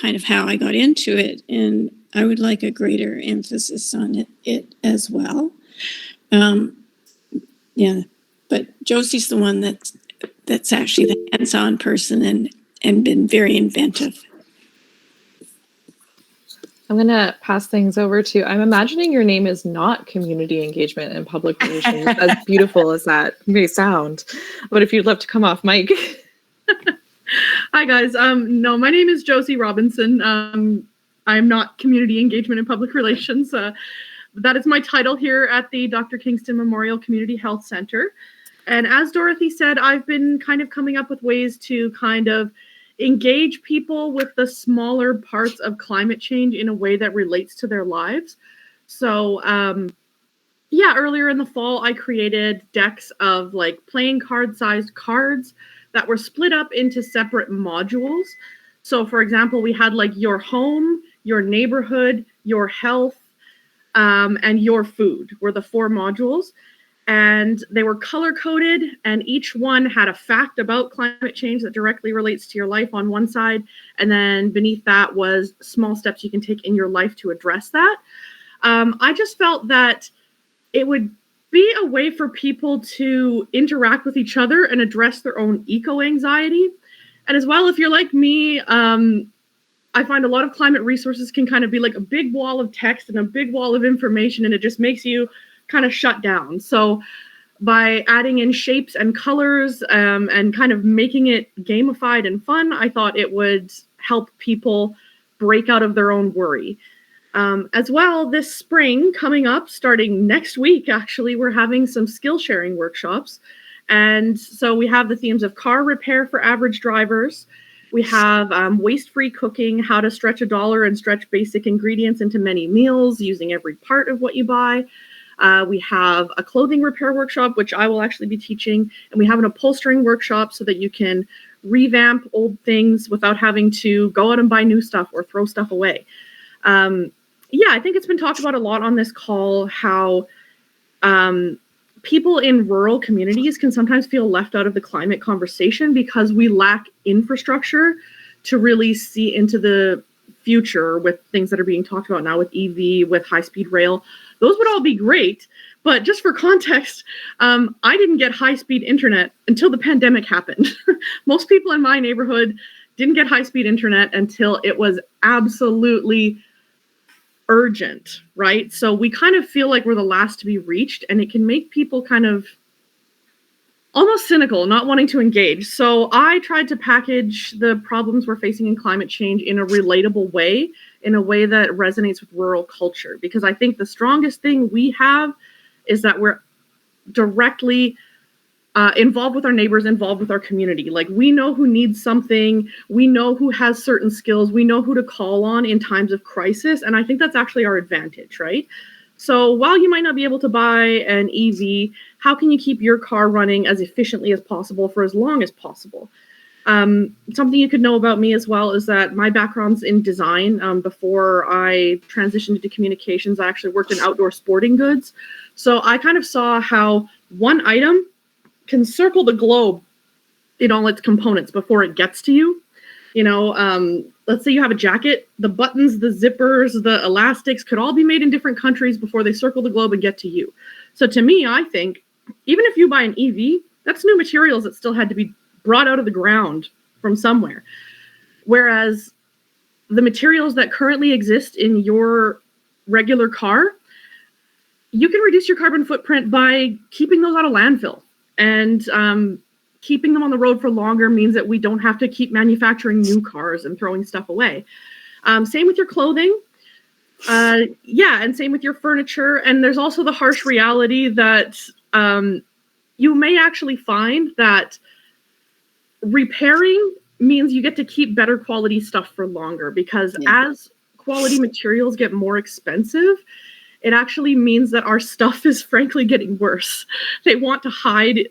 F: kind of how I got into it. And I would like a greater emphasis on it as well. Yeah, but Josie's the one that's actually the hands-on person and been very inventive.
A: I'm going to pass things over to, I'm imagining your name is not community engagement and public relations, as beautiful as that may sound. But if you'd love to come off mic.
G: Hi, guys. No, my name is Josie Robinson. I'm not community engagement and public relations. That is my title here at the Dr. Kingston Memorial Community Health Center. And as Dorothy said, I've been kind of coming up with ways to kind of engage people with the smaller parts of climate change in a way that relates to their lives. So, earlier in the fall, I created decks of like playing card-sized cards that were split up into separate modules. So, for example, we had like your home, your neighborhood, your health, and your food were the 4 modules. And they were color-coded, and each one had a fact about climate change that directly relates to your life on one side. And then beneath that was small steps you can take in your life to address that. I just felt that it would be a way for people to interact with each other and address their own eco-anxiety. And as well, if you're like me, I find a lot of climate resources can kind of be like a big wall of text and a big wall of information, and it just makes you kind of shut down. So by adding in shapes and colors and kind of making it gamified and fun, I thought it would help people break out of their own worry. As well, this spring coming up, starting next week, actually, we're having some skill sharing workshops. And so we have the themes of car repair for average drivers. We have waste-free cooking, how to stretch $1 and stretch basic ingredients into many meals using every part of what you buy. We have a clothing repair workshop, which I will actually be teaching. And we have an upholstering workshop so that you can revamp old things without having to go out and buy new stuff or throw stuff away. I think it's been talked about a lot on this call, how people in rural communities can sometimes feel left out of the climate conversation because we lack infrastructure to really see into the future with things that are being talked about now with EV, with high-speed rail. Those would all be great, But just for context, I didn't get high-speed internet until the pandemic happened. Most people in my neighborhood didn't get high-speed internet until it was absolutely urgent, right? So we kind of feel like we're the last to be reached, and it can make people kind of almost cynical, not wanting to engage. So I tried to package the problems we're facing in climate change in a relatable way, in a way that resonates with rural culture, because I think the strongest thing we have is that we're directly involved with our neighbors, involved with our community. Like, we know who needs something, we know who has certain skills, we know who to call on in times of crisis, and I think that's actually our advantage, right? So while you might not be able to buy an EV, how can you keep your car running as efficiently as possible for as long as possible? Something you could know about me as well is that my background's in design. Before I transitioned into communications, I actually worked in outdoor sporting goods. So I kind of saw how one item can circle the globe in all its components before it gets to you. You know, let's say you have a jacket, the buttons, the zippers, the elastics could all be made in different countries before they circle the globe and get to you. So to me, I think, even if you buy an EV, that's new materials that still had to be brought out of the ground from somewhere. Whereas the materials that currently exist in your regular car, you can reduce your carbon footprint by keeping those out of landfill. And keeping them on the road for longer means that we don't have to keep manufacturing new cars and throwing stuff away. Same with your clothing. And same with your furniture. And there's also the harsh reality that you may actually find that repairing means you get to keep better quality stuff for longer, because as quality materials get more expensive, it actually means that our stuff is frankly getting worse. They want to hide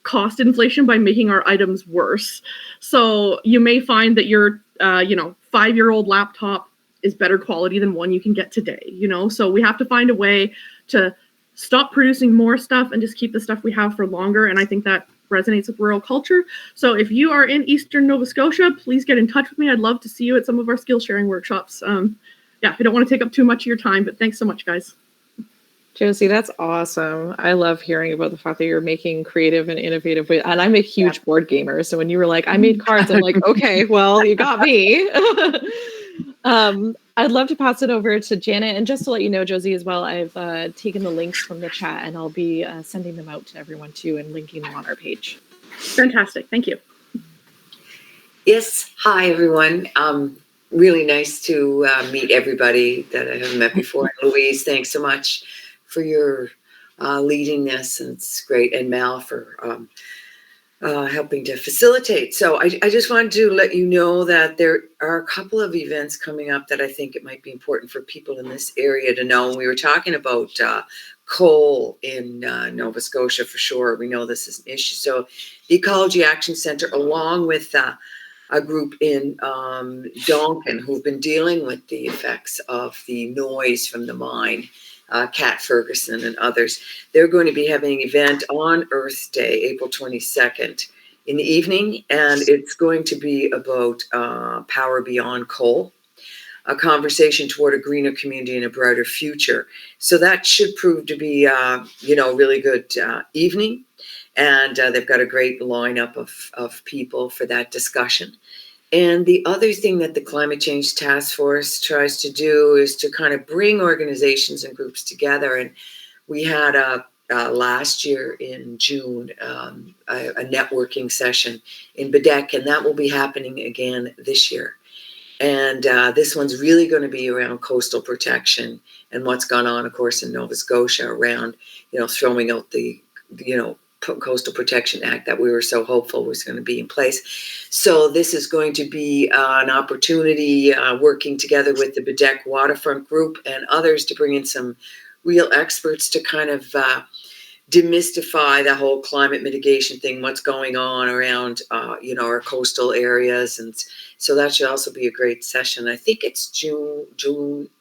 G: cost inflation by making our items worse. So you may find that your 5-year-old laptop is better quality than one you can get today, So we have to find a way to stop producing more stuff and just keep the stuff we have for longer. And I think that resonates with rural culture. So if you are in Eastern Nova Scotia, please get in touch with me. I'd love to see you at some of our skill sharing workshops. I don't want to take up too much of your time, but thanks so much, guys.
A: Josie, that's awesome. I love hearing about the fact that you're making creative and innovative ways. And I'm a huge board gamer. So when you were like, I made cards, I'm like, okay, well, you got me. I'd love to pass it over to Janet. And just to let you know, Josie, as well, I've taken the links from the chat and I'll be sending them out to everyone too and linking them on our page.
G: Fantastic. Thank you.
H: Yes. Hi, everyone. Really nice to meet everybody that I haven't met before. Louise, thanks so much for your leading this, and it's great. And Mal for helping to facilitate. So I just wanted to let you know that there are a couple of events coming up that I think it might be important for people in this area to know. We were talking about coal in Nova Scotia for sure. We know this is an issue. So the Ecology Action Centre, along with a group in Donkin who've been dealing with the effects of the noise from the mine, Kat Ferguson and others. They're going to be having an event on Earth Day, April 22nd in the evening, and it's going to be about power beyond coal, a conversation toward a greener community and a brighter future. So that should prove to be, really good evening. And they've got a great lineup of people for that discussion. And the other thing that the Climate Change Taskforce tries to do is to kind of bring organizations and groups together. And we had last year in June a networking session in Bedeck, and that will be happening again this year. And this one's really going to be around coastal protection and what's gone on, of course, in Nova Scotia around, throwing out the, Coastal Protection Act that we were so hopeful was going to be in place. So this is going to be an opportunity working together with the Bedeck Waterfront Group and others to bring in some real experts to kind of demystify the whole climate mitigation thing, what's going on around, our coastal areas. And so that should also be a great session. I think it's June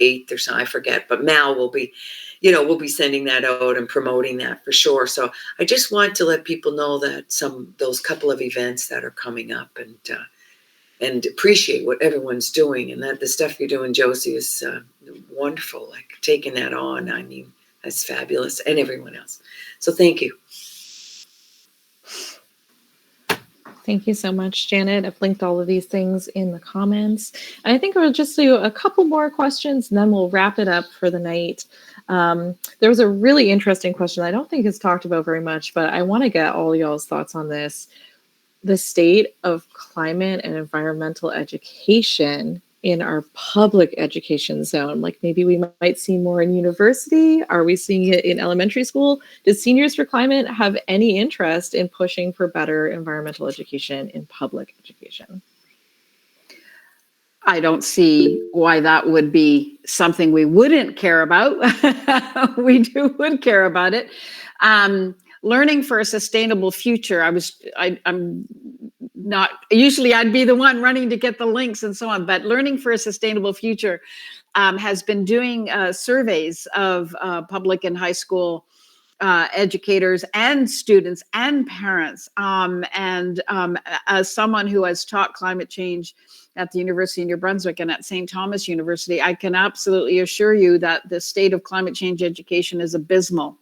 H: 8th or something, I forget, but Mal will be, we'll be sending that out and promoting that for sure. So I just want to let people know that those couple of events that are coming up and appreciate what everyone's doing, and that the stuff you're doing, Josie, is wonderful. Like taking that on. I mean, That's fabulous, and everyone else. So thank you.
A: Thank you so much, Janet. I've linked all of these things in the comments. And I think we'll just do a couple more questions and then we'll wrap it up for the night. There was a really interesting question I don't think is talked about very much, but I want to get all y'all's thoughts on this. The state of climate and environmental education in our public education zone. Like maybe we might see more in university. Are we seeing it in elementary school? Does Seniors for Climate have any interest in pushing for better environmental education in public education?
C: I don't see why that would be something we wouldn't care about. would care about it. Learning for a sustainable future. I'm not, usually I'd be the one running to get the links and so on, but Learning for a Sustainable Future has been doing surveys of public and high school educators and students and parents. As someone who has taught climate change at the University of New Brunswick and at St. Thomas University, I can absolutely assure you that the state of climate change education is abysmal.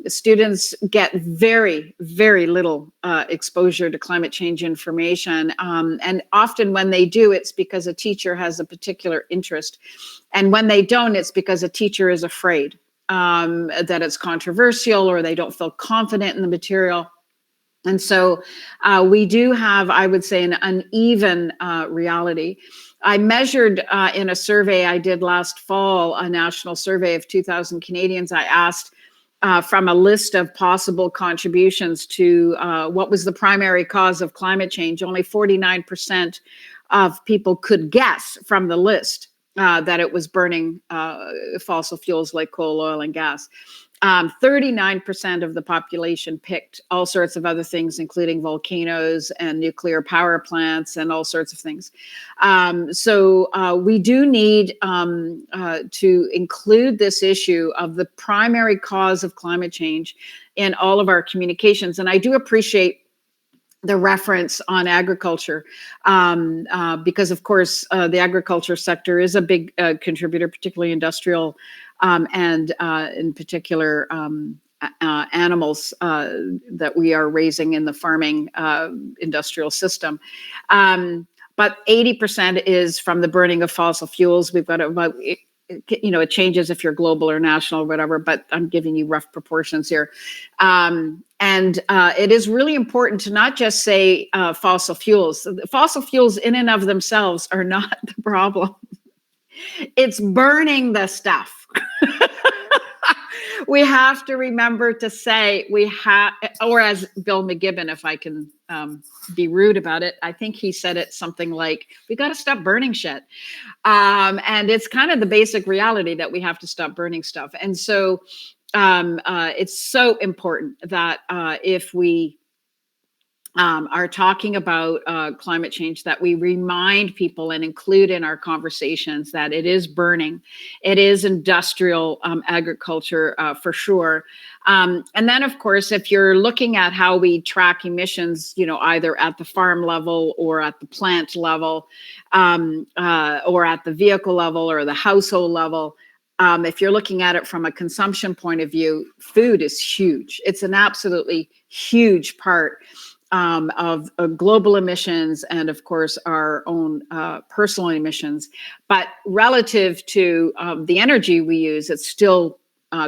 C: Students get very, very little exposure to climate change information. And often when they do, it's because a teacher has a particular interest. And when they don't, it's because a teacher is afraid that it's controversial or they don't feel confident in the material. And so we do have, I would say, an uneven reality. I measured in a survey I did last fall, a national survey of 2,000 Canadians. I asked from a list of possible contributions to what was the primary cause of climate change. Only 49% of people could guess from the list that it was burning fossil fuels like coal, oil, and gas. 39% of the population picked all sorts of other things, including volcanoes and nuclear power plants and all sorts of things. So we do need to include this issue of the primary cause of climate change in all of our communications. And I do appreciate the reference on agriculture, because of course the agriculture sector is a big contributor, particularly industrial and in particular animals that we are raising in the farming industrial system. But 80% is from the burning of fossil fuels. We've got about, it changes if you're global or national or whatever, but I'm giving you rough proportions here. And it is really important to not just say fossil fuels. Fossil fuels in and of themselves are not the problem. It's burning the stuff. We have to remember to say or as Bill McGibbon, if I can be rude about it, I think he said it something like, we got to stop burning shit. And it's kind of the basic reality that we have to stop burning stuff. And so it's so important that if we are talking about climate change, that we remind people and include in our conversations that it is burning. It is industrial agriculture for sure. And then, of course, if you're looking at how we track emissions, either at the farm level or at the plant level or at the vehicle level or the household level, if you're looking at it from a consumption point of view, food is huge. It's an absolutely huge part of global emissions and, of course, our own personal emissions. But relative to the energy we use, it still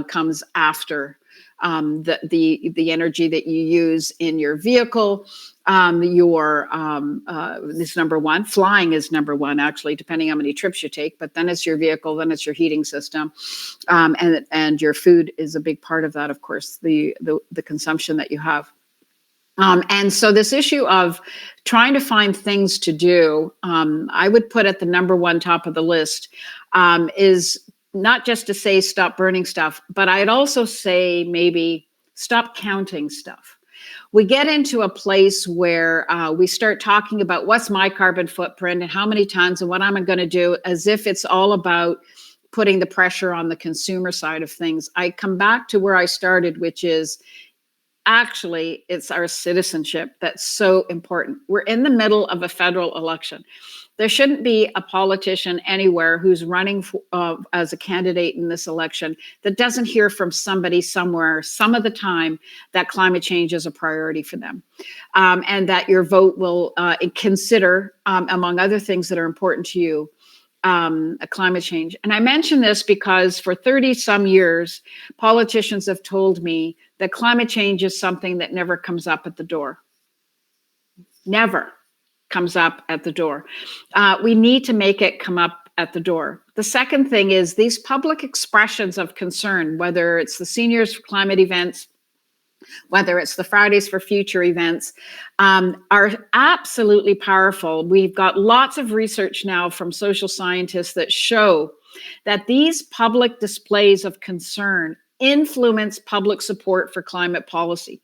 C: comes after the energy that you use in your vehicle. This number one. Flying is number one, actually, depending how many trips you take. But then it's your vehicle, then it's your heating system, and your food is a big part of that. Of course, the consumption that you have. And so this issue of trying to find things to do, I would put at the number one top of the list, is not just to say stop burning stuff, but I'd also say maybe stop counting stuff. We get into a place where we start talking about what's my carbon footprint and how many tons and what am I going to do, as if it's all about putting the pressure on the consumer side of things. I come back to where I started, which is, actually, it's our citizenship that's so important. We're in the middle of a federal election. There shouldn't be a politician anywhere who's running as a candidate in this election that doesn't hear from somebody somewhere some of the time that climate change is a priority for them, and that your vote will consider, among other things that are important to you, a climate change. And I mention this because for 30 some years, politicians have told me that climate change is something that never comes up at the door. Never comes up at the door. We need to make it come up at the door. The second thing is these public expressions of concern, whether it's the Seniors for Climate events, whether it's the Fridays for Future events, are absolutely powerful. We've got lots of research now from social scientists that show that these public displays of concern influence public support for climate policy.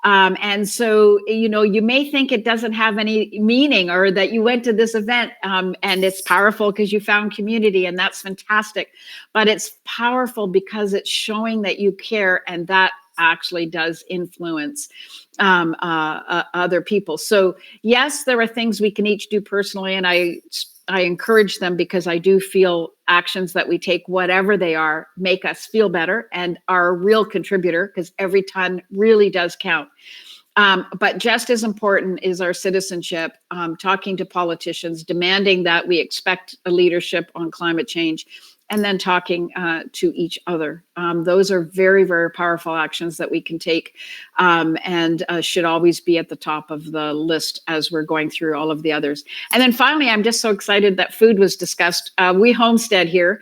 C: And so, you may think it doesn't have any meaning, or that you went to this event and it's powerful because you found community, and that's fantastic. But it's powerful because it's showing that you care, and that actually does influence other people. So yes, there are things we can each do personally, and I encourage them because I do feel actions that we take, whatever they are, make us feel better and are a real contributor, because every ton really does count. But just as important is our citizenship, talking to politicians, demanding that we expect a leadership on climate change, and then talking to each other. Those are very, very powerful actions that we can take, and should always be at the top of the list as we're going through all of the others. And then finally, I'm just so excited that food was discussed. We homestead here.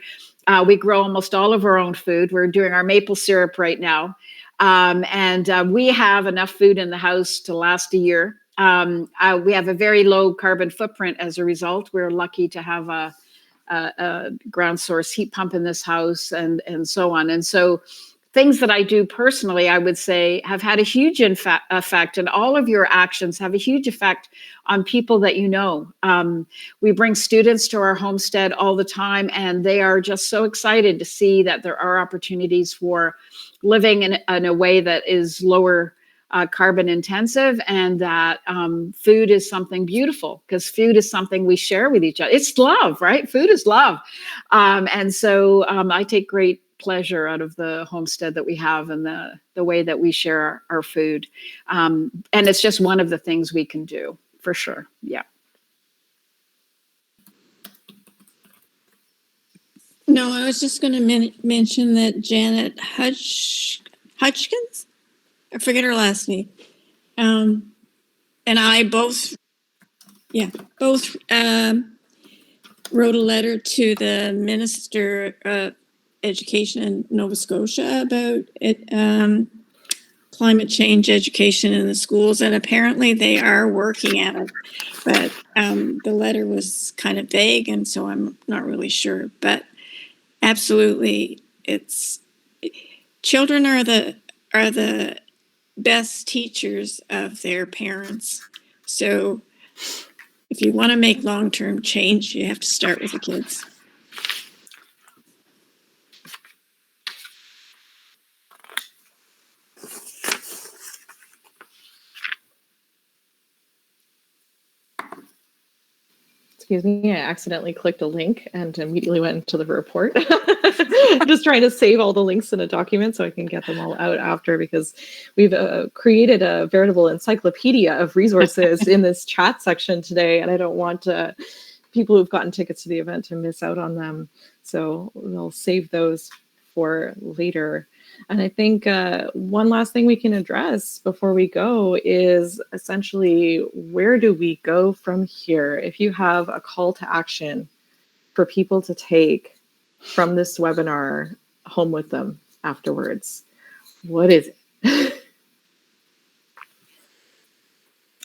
C: We grow almost all of our own food. We're doing our maple syrup right now. And we have enough food in the house to last a year. We have a very low carbon footprint as a result. We're lucky to have a ground source heat pump in this house, and so on. And so things that I do personally, I would say, have had a huge effect, and all of your actions have a huge effect on people that you know. We bring students to our homestead all the time, and they are just so excited to see that there are opportunities for living in a way that is lower carbon intensive, and that food is something beautiful, because food is something we share with each other. It's love, right? Food is love. And so I take great pleasure out of the homestead that we have, and the way that we share our food. And it's just one of the things we can do, for sure. Yeah.
F: No, I was just going to mention that Janet Hutchkins, I forget her last name, and I both wrote a letter to the Minister of Education in Nova Scotia about it, climate change education in the schools, and apparently they are working at it. But the letter was kind of vague, and so I'm not really sure. But absolutely, children are the best teachers of their parents. So if you want to make long-term change, you have to start with the kids.
A: Excuse me, I accidentally clicked a link and immediately went into the report. Just trying to save all the links in a document so I can get them all out after, because we've created a veritable encyclopedia of resources in this chat section today, and I don't want people who've gotten tickets to the event to miss out on them. So we'll save those for later. And I think one last thing we can address before we go is essentially, where do we go from here? If you have a call to action for people to take from this webinar home with them afterwards, what is it?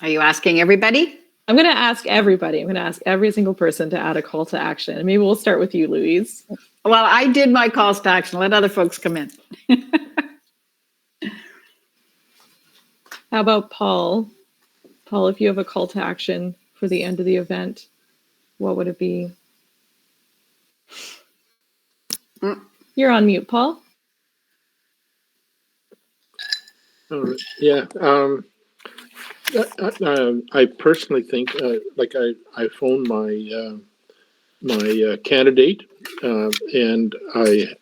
C: Are you asking everybody?
A: I'm going to ask everybody. I'm going to ask every single person to add a call to action. And maybe we'll start with you, Louise.
C: Well, I did my calls to action. Let other folks come in.
A: How about Paul? Paul, if you have a call to action for the end of the event, what would it be? You're on mute, Paul.
B: Yeah. I personally think, like I phoned my candidate, and I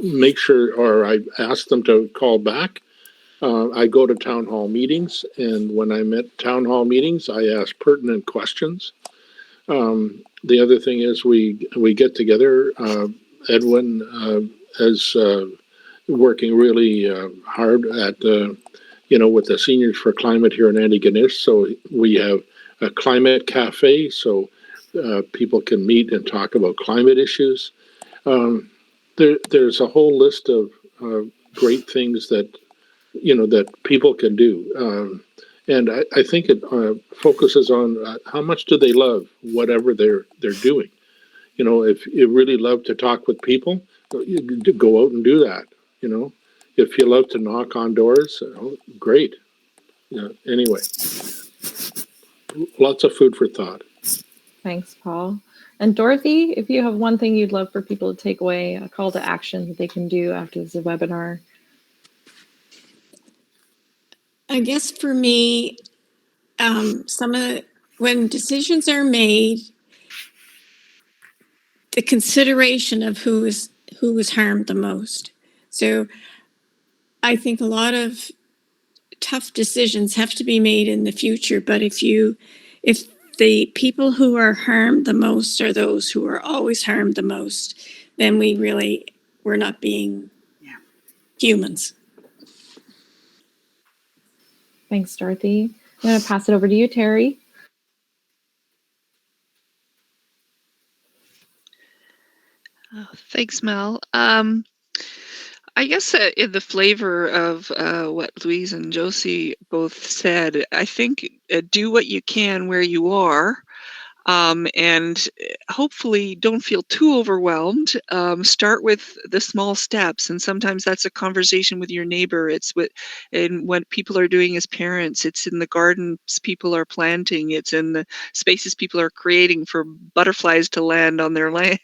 B: make sure, or I ask them to call back. I go to town hall meetings, and when I'm at town hall meetings, I ask pertinent questions. The other thing is we get together. Edwin is working really hard at with the Seniors for Climate here in Antigonish. So we have a climate cafe, so people can meet and talk about climate issues. There's a whole list of great things that that people can do. And I think it focuses on how much do they love whatever they're doing. If you really love to talk with people, you go out and do that. If you love to knock on doors, great. Anyway, lots of food for thought.
A: Thanks, Paul. And Dorothy, if you have one thing you'd love for people to take away, a call to action that they can do after this webinar.
F: I guess for me, when decisions are made, the consideration of who was harmed the most. So I think a lot of tough decisions have to be made in the future, but if the people who are harmed the most are those who are always harmed the most, then we're not being humans.
A: Thanks, Dorothy. I'm going to pass it over to you, Terry.
D: Oh, thanks, Mel. I guess in the flavor of what Louise and Josie both said, I think do what you can where you are. And hopefully don't feel too overwhelmed. Start with the small steps, and sometimes that's a conversation with your neighbor. It's what people are doing as parents. It's in the gardens people are planting. It's in the spaces people are creating for butterflies to land on their land.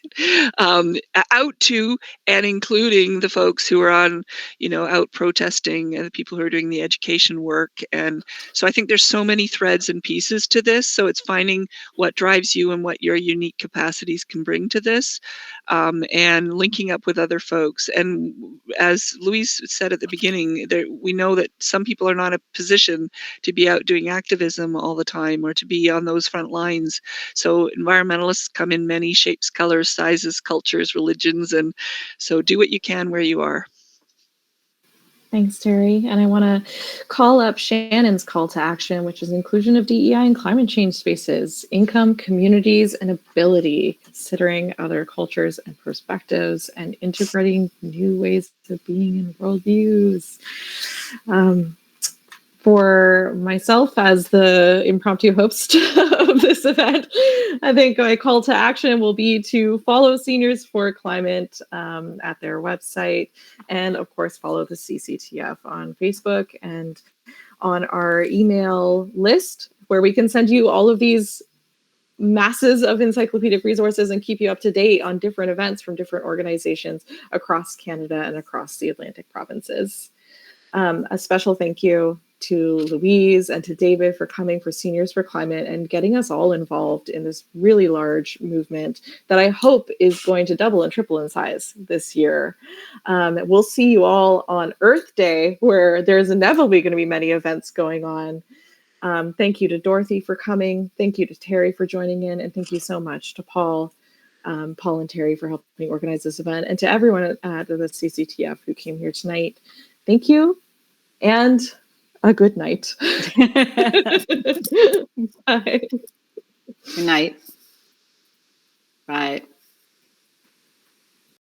D: Out to and including the folks who are on, out protesting, and the people who are doing the education work. And so I think there's so many threads and pieces to this. So it's finding what drives you and what your unique capacities can bring to this, and linking up with other folks. And as Louise said at the beginning, we know that some people are not in a position to be out doing activism all the time or to be on those front lines. So environmentalists come in many shapes, colors, sizes, cultures, religions, and so do what you can where you are.
A: Thanks, Terry. And I want to call up Shannon's call to action, which is inclusion of DEI in climate change spaces, income, communities, and ability, considering other cultures and perspectives, and integrating new ways of being and worldviews. For myself as the impromptu host of this event, I think my call to action will be to follow Seniors for Climate at their website, and of course follow the CCTF on Facebook and on our email list, where we can send you all of these masses of encyclopedic resources and keep you up to date on different events from different organizations across Canada and across the Atlantic provinces. A special thank you to Louise and to David for coming for Seniors for Climate and getting us all involved in this really large movement that I hope is going to double and triple in size this year. We'll see you all on Earth Day, where there's inevitably going to be many events going on. Thank you to Dorothy for coming. Thank you to Terry for joining in. And thank you so much to Paul and Terry for helping organize this event, and to everyone at the CCTF who came here tonight. Thank you, and a good night.
C: Bye. Good night. Bye.